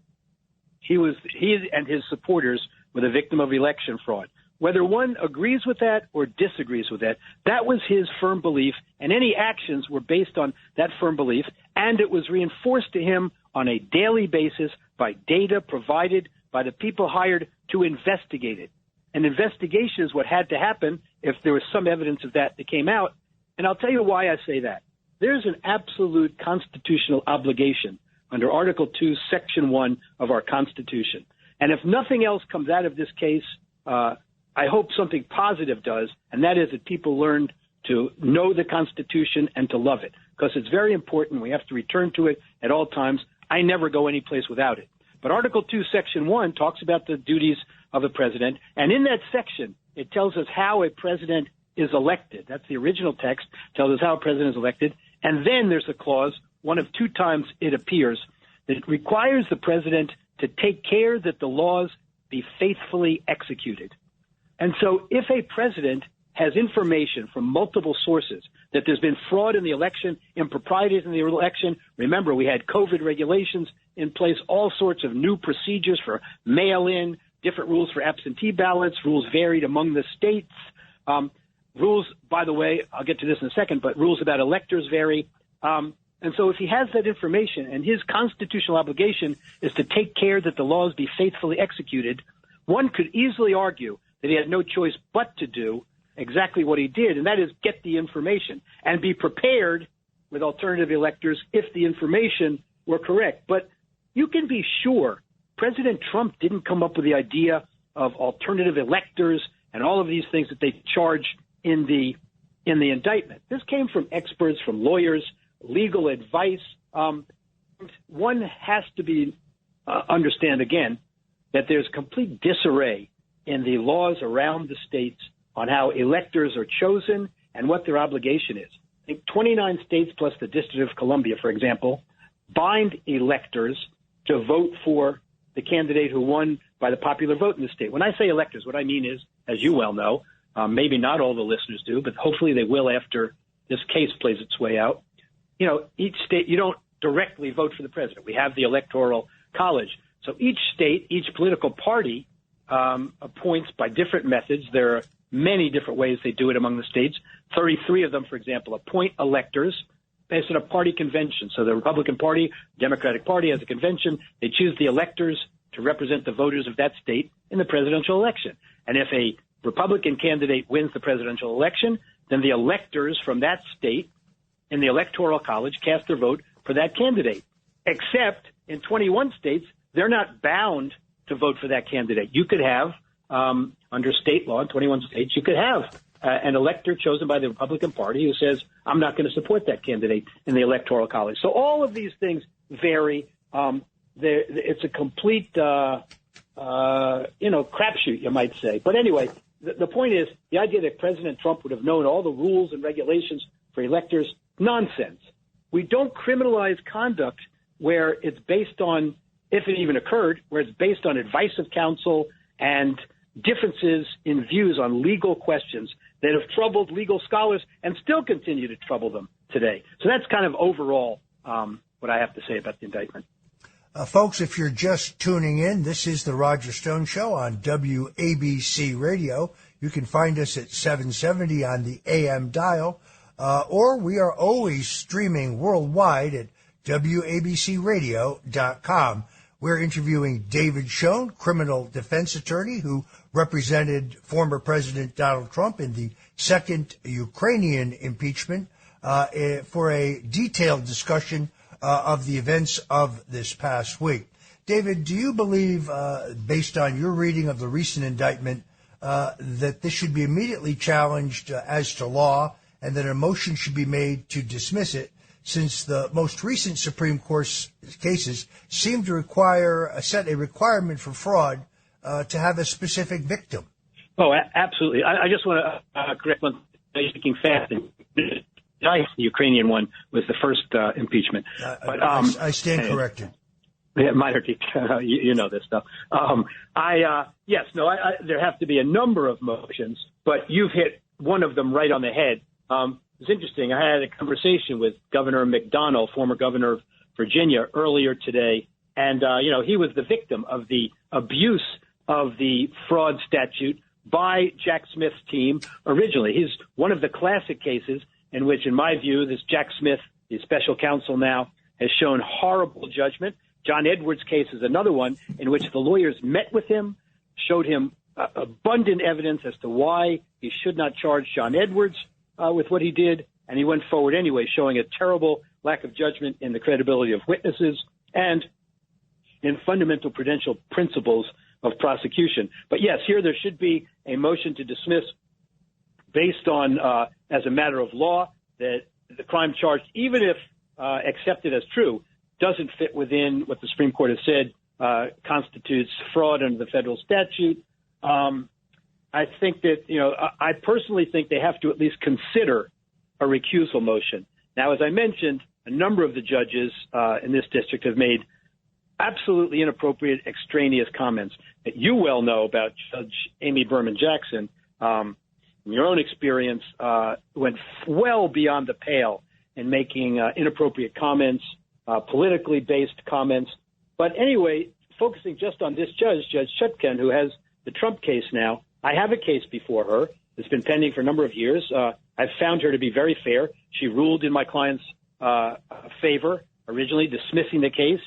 he and his supporters were the victim of election fraud. Whether one agrees with that or disagrees with that, that was his firm belief, and any actions were based on that firm belief, and it was reinforced to him on a daily basis by data provided by the people hired to investigate it. An investigation is what had to happen if there was some evidence of that came out, and I'll tell you why I say that. There's an absolute constitutional obligation under Article 2, Section 1 of our Constitution. And if nothing else comes out of this case, I hope something positive does, and that is that people learn to know the Constitution and to love it, because it's very important. We have to return to it at all times. I never go any place without it. But Article 2, Section 1 talks about the duties of the president, and in that section, it tells us how a president is elected. That's the original text, tells us how a president is elected. And then there's a clause, one of two times it appears, that requires the president to take care that the laws be faithfully executed. And so if a president has information from multiple sources that there's been fraud in the election, improprieties in the election, remember we had COVID regulations in place, all sorts of new procedures for mail-in, different rules for absentee ballots, rules varied among the states. Rules, by the way, I'll get to this in a second, but rules about electors vary. And so if he has that information and his constitutional obligation is to take care that the laws be faithfully executed, one could easily argue that he had no choice but to do exactly what he did, and that is get the information and be prepared with alternative electors if the information were correct. But you can be sure President Trump didn't come up with the idea of alternative electors and all of these things that they charge in the indictment. This came from experts, from lawyers, legal advice. One has to understand again that there's complete disarray in the laws around the states on how electors are chosen and what their obligation is. I think 29 states plus the District of Columbia, for example, bind electors to vote for the candidate who won by the popular vote in the state. When I say electors, what I mean is, as you well know, maybe not all the listeners do, but hopefully they will after this case plays its way out. You know, each state, you don't directly vote for the president. We have the Electoral College. So each state, each political party appoints by different methods. There are many different ways they do it among the states. 33 of them, for example, appoint electors based on a party convention. So the Republican Party, Democratic Party has a convention. They choose the electors to represent the voters of that state in the presidential election. And if a Republican candidate wins the presidential election, then the electors from that state in the Electoral College cast their vote for that candidate. Except in 21 states, they're not bound to vote for that candidate. You could have, under state law in 21 states, you could have an elector chosen by the Republican Party who says, I'm not going to support that candidate in the Electoral College. So all of these things vary. It's a complete, crapshoot, you might say. But anyway, the point is, the idea that President Trump would have known all the rules and regulations for electors, nonsense. We don't criminalize conduct where it's based on, if it even occurred, where it's based on advice of counsel and differences in views on legal questions that have troubled legal scholars and still continue to trouble them today. So that's kind of overall what I have to say about the indictment. Folks, if you're just tuning in, this is the Roger Stone Show on WABC Radio. You can find us at 770 on the AM dial, or we are always streaming worldwide at WABCRadio.com. We're interviewing David Shoen, criminal defense attorney who represented former President Donald Trump in the second Ukrainian impeachment, for a detailed discussion of the events of this past week. David, do you believe, based on your reading of the recent indictment, that this should be immediately challenged as to law and that a motion should be made to dismiss it, since the most recent Supreme Court cases seem to set a requirement for fraud to have a specific victim? Oh, absolutely. I just want to correct one thing, speaking fast. The Ukrainian one was the first impeachment. I stand corrected. Yeah, minor detail. You know this stuff. There have to be a number of motions, but you've hit one of them right on the head. It's interesting. I had a conversation with Governor McDonnell, former governor of Virginia, earlier today, and he was the victim of the abuse of the fraud statute by Jack Smith's team originally. He's one of the classic cases in which, in my view, this Jack Smith, the special counsel now, has shown horrible judgment. John Edwards' case is another one in which the lawyers met with him, showed him abundant evidence as to why he should not charge John Edwards with what he did, and he went forward anyway, showing a terrible lack of judgment in the credibility of witnesses and in fundamental prudential principles of prosecution. But yes, here there should be a motion to dismiss based on, as a matter of law, that the crime charged, even if accepted as true, doesn't fit within what the Supreme Court has said constitutes fraud under the federal statute. I think that, I personally think they have to at least consider a recusal motion. Now, as I mentioned, a number of the judges in this district have made absolutely inappropriate, extraneous comments that you well know about. Judge Amy Berman Jackson, in your own experience, went well beyond the pale in making inappropriate comments, politically based comments. But anyway, focusing just on this judge, Judge Chutkan, who has the Trump case now, I have a case before her. It's been pending for a number of years. I've found her to be very fair. She ruled in my client's favor, originally dismissing the case,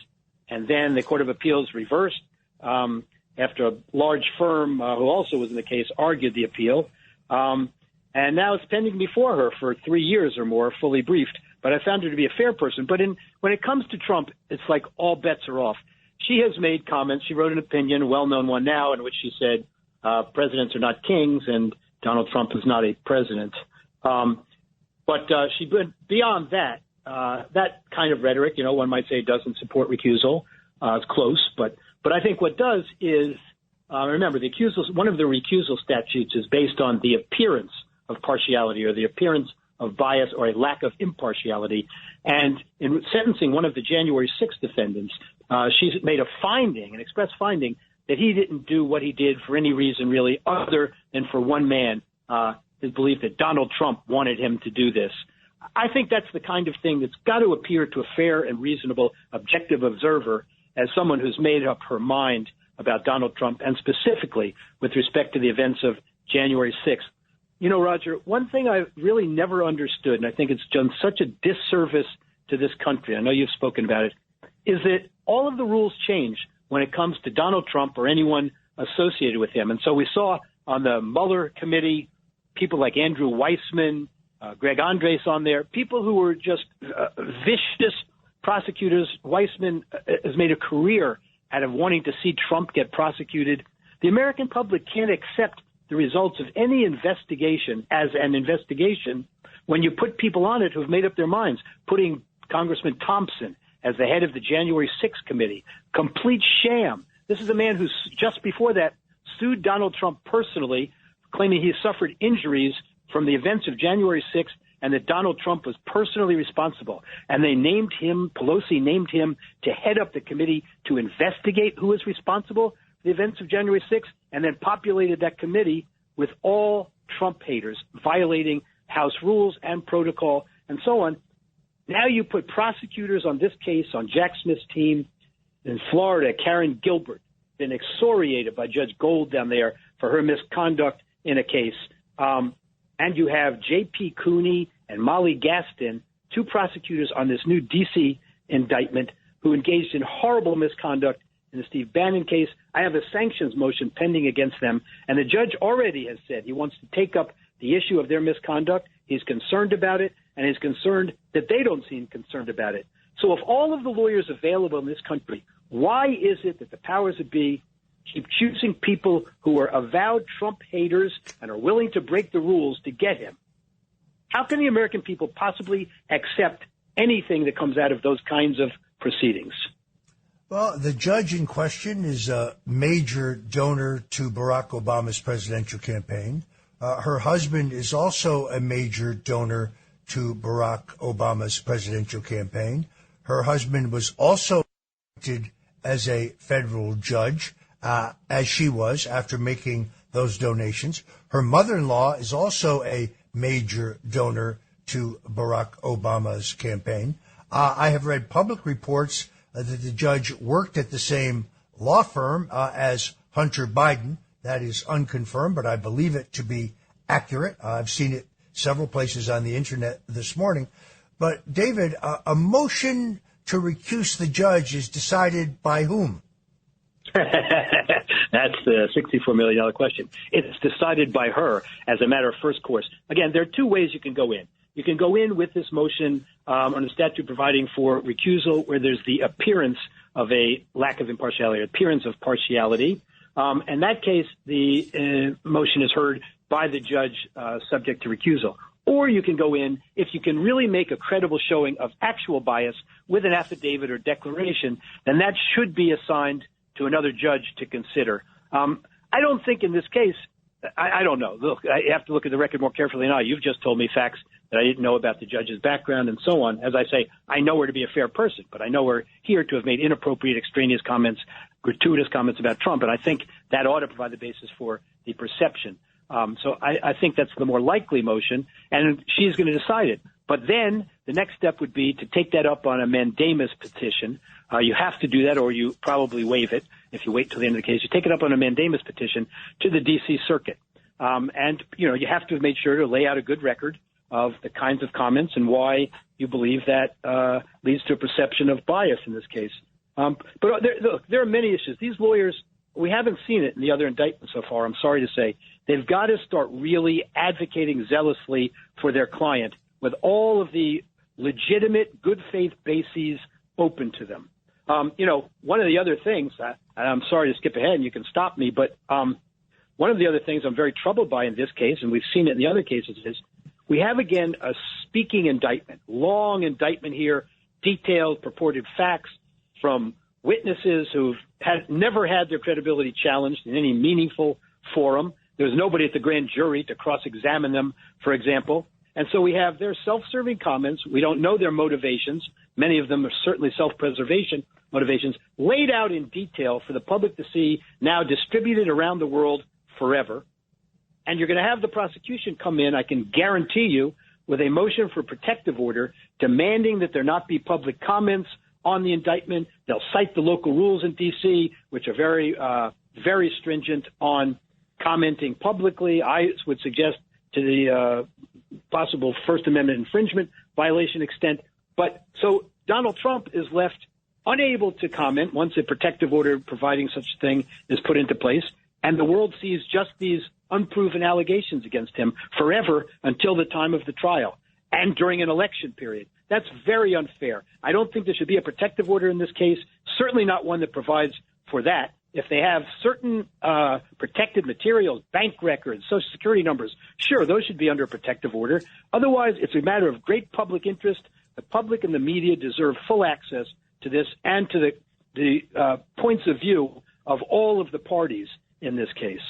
and then the Court of Appeals reversed after a large firm who also was in the case argued the appeal. And now it's pending before her for 3 years or more, fully briefed. But I found her to be a fair person. But when it comes to Trump, it's like all bets are off. She has made comments. She wrote an opinion, a well-known one now, in which she said presidents are not kings and Donald Trump is not a president. But she went beyond that. That kind of rhetoric, one might say doesn't support recusal. It's close. But I think what does is, remember, one of the recusal statutes is based on the appearance of partiality or the appearance of bias or a lack of impartiality. And in sentencing one of the January 6th defendants, she's made a finding, an express finding, that he didn't do what he did for any reason really other than for one man, his belief that Donald Trump wanted him to do this. I think that's the kind of thing that's got to appear to a fair and reasonable objective observer as someone who's made up her mind about Donald Trump and specifically with respect to the events of January 6th. Roger, one thing I really never understood, and I think it's done such a disservice to this country, I know you've spoken about it, is that all of the rules change when it comes to Donald Trump or anyone associated with him. And so we saw on the Mueller committee people like Andrew Weissman, Greg Andres on there, people who were just vicious prosecutors. Weissman has made a career out of wanting to see Trump get prosecuted. The American public can't accept the results of any investigation as an investigation when you put people on it who have made up their minds, putting Congressman Thompson as the head of the January 6th committee. Complete sham. This is a man who's just before that sued Donald Trump personally, claiming he suffered injuries from the events of January 6th and that Donald Trump was personally responsible. And they named him, Pelosi named him to head up the committee to investigate who was responsible for the events of January 6th, and then populated that committee with all Trump haters, violating House rules and protocol and so on. Now you put prosecutors on this case, on Jack Smith's team in Florida, Karen Gilbert, been excoriated by Judge Gold down there for her misconduct in a case. And you have J.P. Cooney and Molly Gaston, two prosecutors on this new D.C. indictment who engaged in horrible misconduct in the Steve Bannon case. I have a sanctions motion pending against them, and the judge already has said he wants to take up the issue of their misconduct. He's concerned about it, and he's concerned that they don't seem concerned about it. So of all of the lawyers available in this country, why is it that the powers that be keep choosing people who are avowed Trump haters and are willing to break the rules to get him? How can the American people possibly accept anything that comes out of those kinds of proceedings? Well, the judge in question is a major donor to Barack Obama's presidential campaign. Her husband is also a major donor to Barack Obama's presidential campaign. Her husband was also elected as a federal judge, as she was after making those donations. Her mother-in-law is also a major donor to Barack Obama's campaign. I have read public reports that the judge worked at the same law firm as Hunter Biden. That is unconfirmed, but I believe it to be accurate. I've seen it several places on the internet this morning. But, David, a motion to recuse the judge is decided by whom? That's the $64 million question. It's decided by her as a matter of first course. Again, there are two ways you can go in. You can go in with this motion on the statute providing for recusal where there's the appearance of a lack of impartiality, appearance of partiality. In that case, the motion is heard by the judge subject to recusal. Or you can go in if you can really make a credible showing of actual bias with an affidavit or declaration, then that should be assigned to another judge to consider. I don't think in this case, I don't know. Look, I have to look at the record more carefully now. You've just told me facts that I didn't know about the judge's background and so on. As I say, I know her to be a fair person, but I know her here to have made inappropriate, extraneous comments, gratuitous comments about Trump, and I think that ought to provide the basis for the perception. So I think that's the more likely motion, and she's going to decide it. But then the next step would be to take that up on a mandamus petition. You have to do that, or you probably waive it if you wait till the end of the case. You take it up on a mandamus petition to the D.C. Circuit. And, you have to make sure to lay out a good record of the kinds of comments and why you believe that leads to a perception of bias in this case. But there are many issues. These lawyers, we haven't seen it in the other indictment so far, I'm sorry to say. They've got to start really advocating zealously for their client with all of the legitimate good faith bases open to them. One of the other things, and I'm sorry to skip ahead and you can stop me, but one of the other things I'm very troubled by in this case, and we've seen it in the other cases, is we have, again, a speaking indictment, long indictment here, detailed purported facts from witnesses who've never had their credibility challenged in any meaningful forum. There's nobody at the grand jury to cross-examine them, for example. And so we have their self-serving comments. We don't know their motivations. Many of them are certainly self-preservation motivations, laid out in detail for the public to see, now distributed around the world forever. And you're going to have the prosecution come in, I can guarantee you, with a motion for protective order demanding that there not be public comments on the indictment. They'll cite the local rules in D.C., which are very, very stringent on commenting publicly. I would suggest to the possible First Amendment infringement violation extent. But so Donald Trump is left unable to comment once a protective order providing such a thing is put into place. And the world sees just these unproven allegations against him forever until the time of the trial and during an election period. That's very unfair. I don't think there should be a protective order in this case, certainly not one that provides for that. If they have certain protected materials, bank records, Social Security numbers, sure, those should be under a protective order. Otherwise, it's a matter of great public interest. The public and the media deserve full access to this and to the points of view of all of the parties in this case.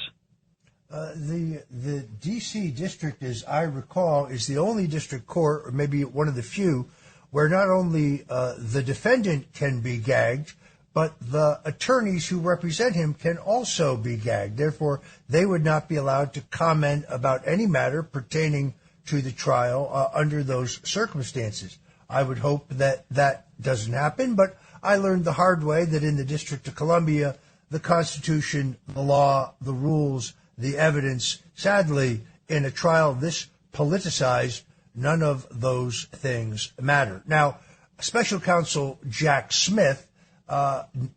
The D.C. district, as I recall, is the only district court, or maybe one of the few, where not only the defendant can be gagged, but the attorneys who represent him can also be gagged. Therefore, they would not be allowed to comment about any matter pertaining to the trial under those circumstances. I would hope that that doesn't happen, but I learned the hard way that in the District of Columbia, the Constitution, the law, the rules, the evidence, sadly, in a trial this politicized, none of those things matter. Now, Special Counsel Jack Smith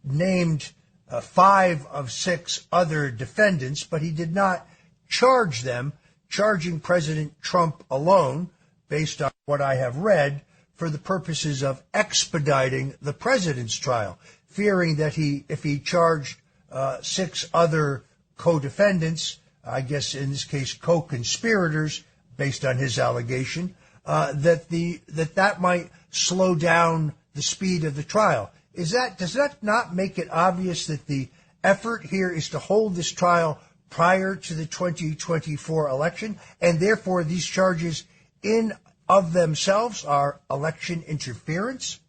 named 5 of 6 other defendants, but he did not charge them, charging President Trump alone, based on what I have read, for the purposes of expediting the president's trial, fearing that if he charged 6 other co-defendants, I guess in this case co-conspirators, based on his allegation, that might slow down the speed of the trial. Does that not make it obvious that the effort here is to hold this trial prior to the 2024 election, and therefore these charges in of themselves are election interference?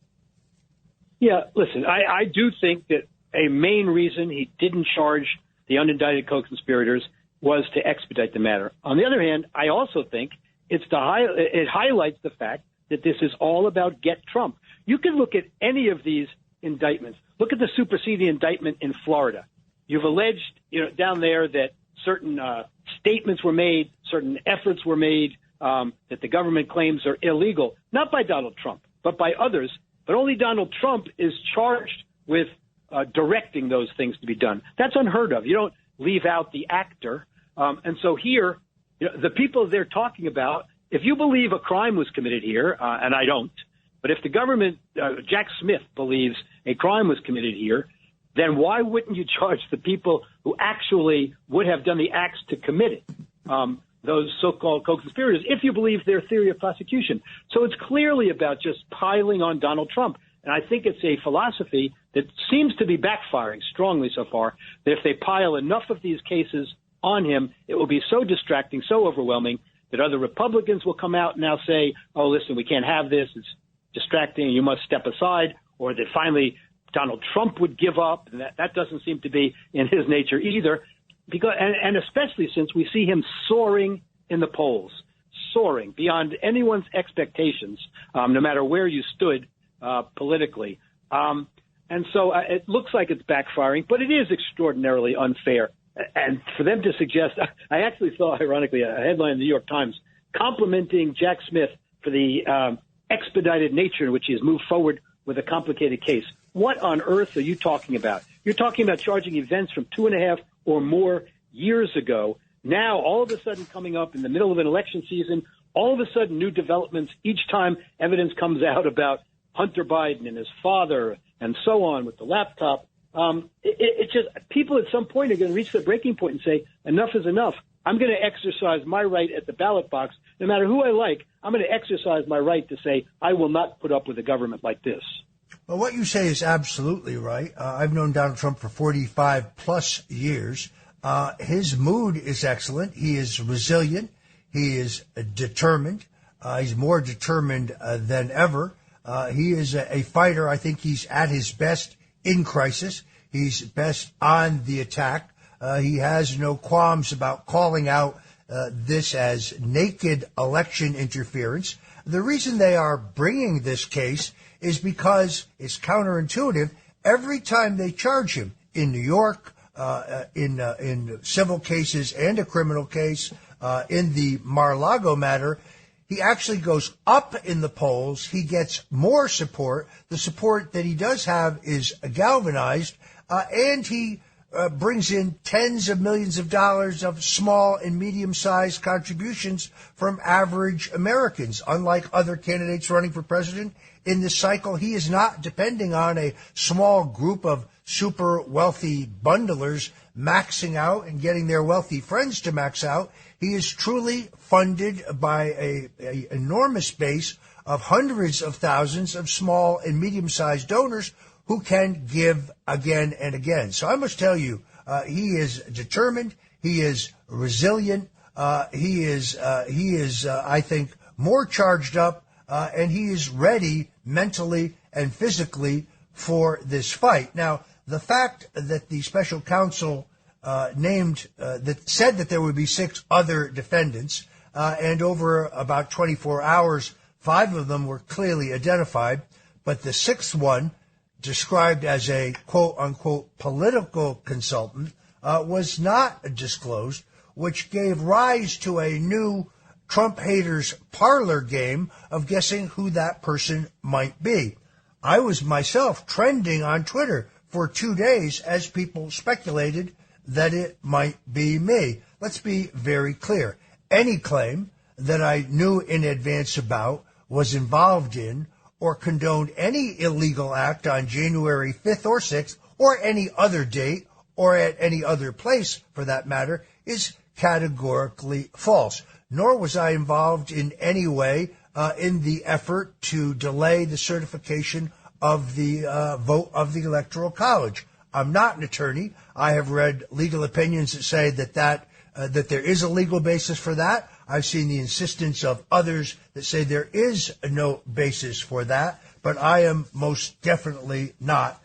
Yeah, listen, I do think that a main reason he didn't charge the unindicted co-conspirators was to expedite the matter. On the other hand, I also think it highlights the fact that this is all about get Trump. You can look at any of these indictments. Look at the superseding indictment in Florida. You've alleged, down there that certain statements were made, certain efforts were made that the government claims are illegal, not by Donald Trump, but by others. But only Donald Trump is charged with directing those things to be done. That's unheard of. You don't leave out the actor. And so here, the people they're talking about, if you believe a crime was committed here, and I don't, but if the government, Jack Smith, believes a crime was committed here, then why wouldn't you charge the people who actually would have done the acts to commit it, those so-called co-conspirators, if you believe their theory of prosecution? So it's clearly about just piling on Donald Trump. And I think it's a philosophy that seems to be backfiring strongly so far, that if they pile enough of these cases on him, it will be so distracting, so overwhelming, that other Republicans will come out and now say, oh, listen, we can't have this. It's distracting. You must step aside. Or that finally Donald Trump would give up. And that doesn't seem to be in his nature either. And especially since we see him soaring in the polls, soaring beyond anyone's expectations, no matter where you stood politically. And so it looks like it's backfiring, but it is extraordinarily unfair. And for them to suggest, I actually saw, ironically, a headline in the New York Times complimenting Jack Smith for the expedited nature in which he has moved forward with a complicated case. What on earth are you talking about? You're talking about charging events from 2.5 or more years ago. Now, all of a sudden coming up in the middle of an election season, all of a sudden new developments each time evidence comes out about Hunter Biden and his father and so on with the laptop. It just, people at some point are going to reach the breaking point and say, enough is enough. I'm going to exercise my right at the ballot box. No matter who I like, I'm going to exercise my right to say, I will not put up with a government like this. Well, what you say is absolutely right. I've known Donald Trump for 45 plus years. His mood is excellent. He is resilient. He is determined. He's more determined than ever. He is a fighter. I think he's at his best in crisis. He's best on the attack. He has no qualms about calling out this as naked election interference. The reason they are bringing this case is because it's counterintuitive. Every time they charge him in New York, in civil cases and a criminal case, in the Mar-a-Lago matter, he actually goes up in the polls. He gets more support. The support that he does have is galvanized, and he brings in tens of millions of dollars of small and medium-sized contributions from average Americans. Unlike other candidates running for president in this cycle, he is not depending on a small group of super wealthy bundlers maxing out and getting their wealthy friends to max out. He is truly funded by a enormous base of hundreds of thousands of small and medium-sized donors who can give again and again. So I must tell you, he is determined. He is resilient. He is, I think, more charged up, and he is ready mentally and physically for this fight. Now, the fact that the special counsel that said that there would be 6 other defendants, and over about 24 hours, 5 of them were clearly identified, but the 6th one, described as a quote-unquote political consultant, was not disclosed, which gave rise to a new Trump haters parlor game of guessing who that person might be. I was myself trending on Twitter for 2 days as people speculated that it might be me. Let's be very clear. Any claim that I knew in advance about, was involved in, or condoned any illegal act on January 5th or 6th, or any other date, or at any other place, for that matter, is categorically false. Nor was I involved in any way in the effort to delay the certification of the vote of the Electoral College. I'm not an attorney. I have read legal opinions that say that there is a legal basis for that. I've seen the insistence of others that say there is no basis for that, but I am most definitely not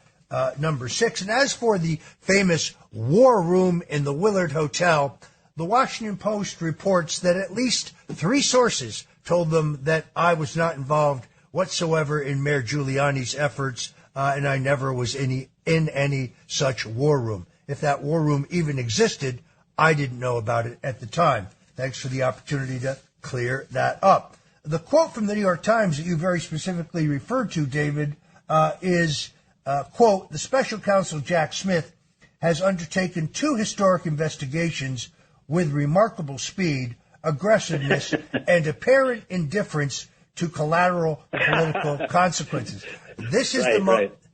number 6. And as for the famous war room in the Willard Hotel, the Washington Post reports that at least 3 sources told them that I was not involved whatsoever in Mayor Giuliani's efforts, and I never was in any such war room. If that war room even existed, I didn't know about it at the time. Thanks for the opportunity to clear that up. The quote from the New York Times that you very specifically referred to, David, is, quote, "The special counsel Jack Smith has undertaken 2 historic investigations with remarkable speed, aggressiveness, and apparent indifference to collateral political consequences." This is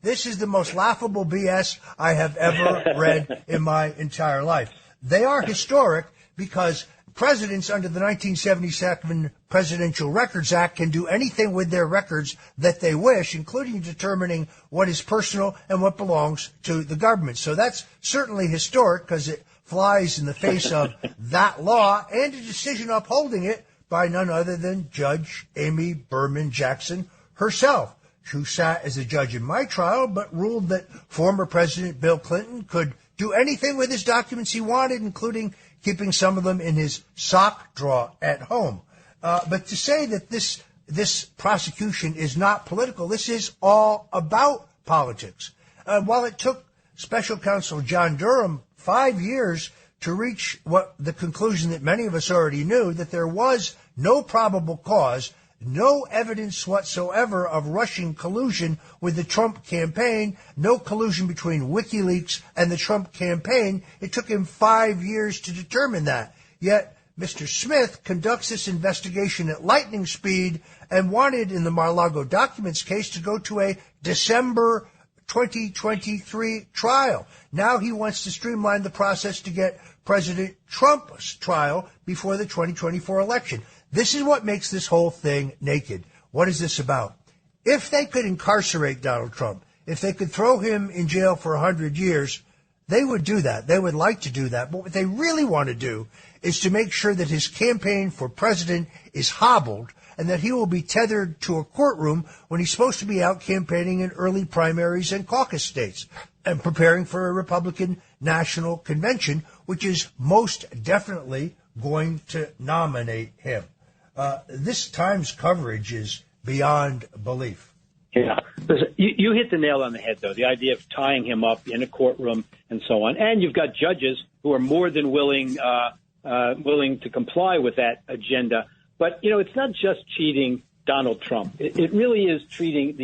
This is the most laughable BS I have ever read in my entire life. They are historic because presidents under the 1977 Presidential Records Act can do anything with their records that they wish, including determining what is personal and what belongs to the government. So that's certainly historic because it flies in the face of that law and a decision upholding it by none other than Judge Amy Berman Jackson herself, who sat as a judge in my trial but ruled that former President Bill Clinton could do anything with his documents he wanted, including keeping some of them in his sock drawer at home. But to say that this prosecution is not political, this is all about politics. While it took Special Counsel John Durham 5 years to reach the conclusion that many of us already knew, that there was no probable cause, no evidence whatsoever of Russian collusion with the Trump campaign, no collusion between WikiLeaks and the Trump campaign. It took him 5 years to determine that. Yet Mr. Smith conducts this investigation at lightning speed and wanted, in the Mar-a-Lago documents case, to go to a December 2023 trial. Now he wants to streamline the process to get President Trump's trial before the 2024 election. This is what makes this whole thing naked. What is this about? If they could incarcerate Donald Trump, if they could throw him in jail for 100 years, they would do that. They would like to do that. But what they really want to do is to make sure that his campaign for president is hobbled and that he will be tethered to a courtroom when he's supposed to be out campaigning in early primaries and caucus states and preparing for a Republican National Convention, which is most definitely going to nominate him. This Times coverage is beyond belief. Yeah. Listen, you hit the nail on the head, though, the idea of tying him up in a courtroom and so on. And you've got judges who are more than willing to comply with that agenda. But, it's not just cheating Donald Trump. It really is cheating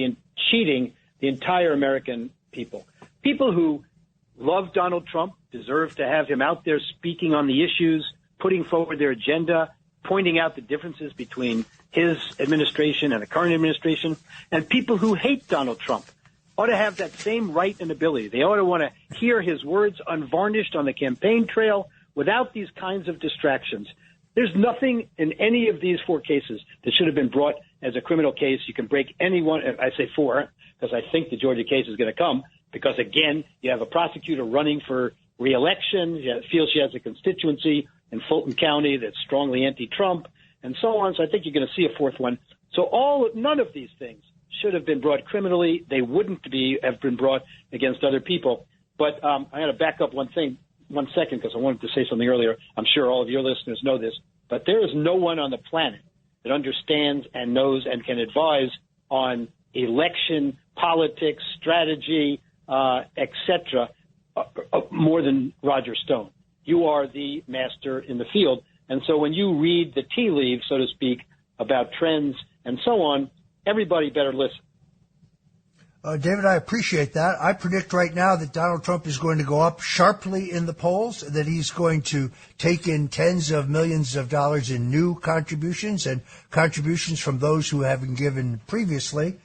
the entire American people. People who love Donald Trump deserve to have him out there speaking on the issues, putting forward their agenda, pointing out the differences between his administration and the current administration. And people who hate Donald Trump ought to have that same right and ability. They ought to want to hear his words unvarnished on the campaign trail without these kinds of distractions. There's nothing in any of these 4 cases that should have been brought as a criminal case. You can break any one. I say 4 because I think the Georgia case is going to come because, again, you have a prosecutor running for re-election. She feels she has a constituency in Fulton County that's strongly anti-Trump and so on. So I think you're going to see a 4th one. So none of these things should have been brought criminally. They wouldn't have been brought against other people. But I got to back up one second because I wanted to say something earlier. I'm sure all of your listeners know this, but there is no one on the planet that understands and knows and can advise on election, politics, strategy, etc., more than Roger Stone. You are the master in the field. And so when you read the tea leaves, so to speak, about trends and so on, everybody better listen. David, I appreciate that. I predict right now that Donald Trump is going to go up sharply in the polls, that he's going to take in tens of millions of dollars in new contributions and contributions from those who have been given previously.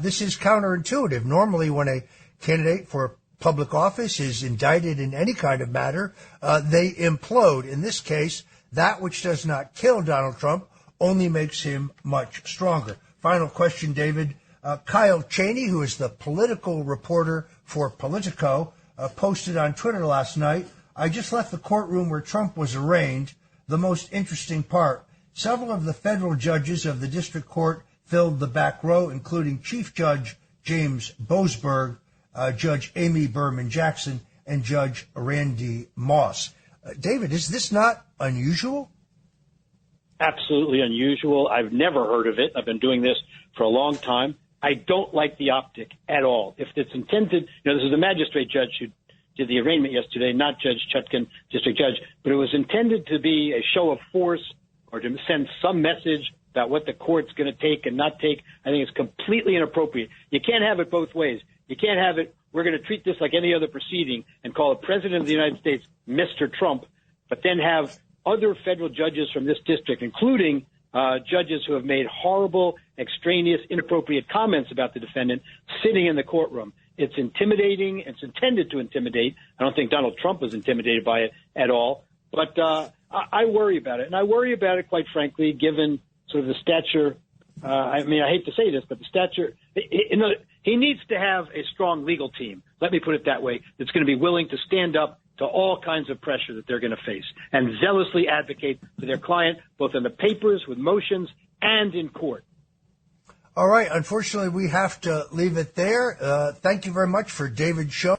This is counterintuitive. Normally, when a candidate for public office is indicted in any kind of matter, they implode. In this case, that which does not kill Donald Trump only makes him much stronger. Final question, David. Kyle Cheney, who is the political reporter for Politico, posted on Twitter last night, "I just left the courtroom where Trump was arraigned. The most interesting part, several of the federal judges of the district court filled the back row, including Chief Judge James Boasberg. Judge Amy Berman Jackson and Judge Randy Moss. David, is this not unusual? Absolutely unusual. I've never heard of it. I've been doing this for a long time. I don't like the optic at all. If it's intended, this is the magistrate judge who did the arraignment yesterday, not Judge Chutkan, district judge, but it was intended to be a show of force or to send some message about what the court's going to take and not take. I think it's completely inappropriate. You can't have it both ways. You can't have it, we're going to treat this like any other proceeding and call a president of the United States Mr. Trump, but then have other federal judges from this district, including judges who have made horrible, extraneous, inappropriate comments about the defendant, sitting in the courtroom. It's intimidating. It's intended to intimidate. I don't think Donald Trump was intimidated by it at all. But I worry about it. And I worry about it, quite frankly, given sort of the stature. I hate to say this, but the stature. He needs to have a strong legal team, let me put it that way, that's going to be willing to stand up to all kinds of pressure that they're going to face and zealously advocate for their client, both in the papers, with motions, and in court. All right. Unfortunately, we have to leave it there. Thank you very much for David Shoen.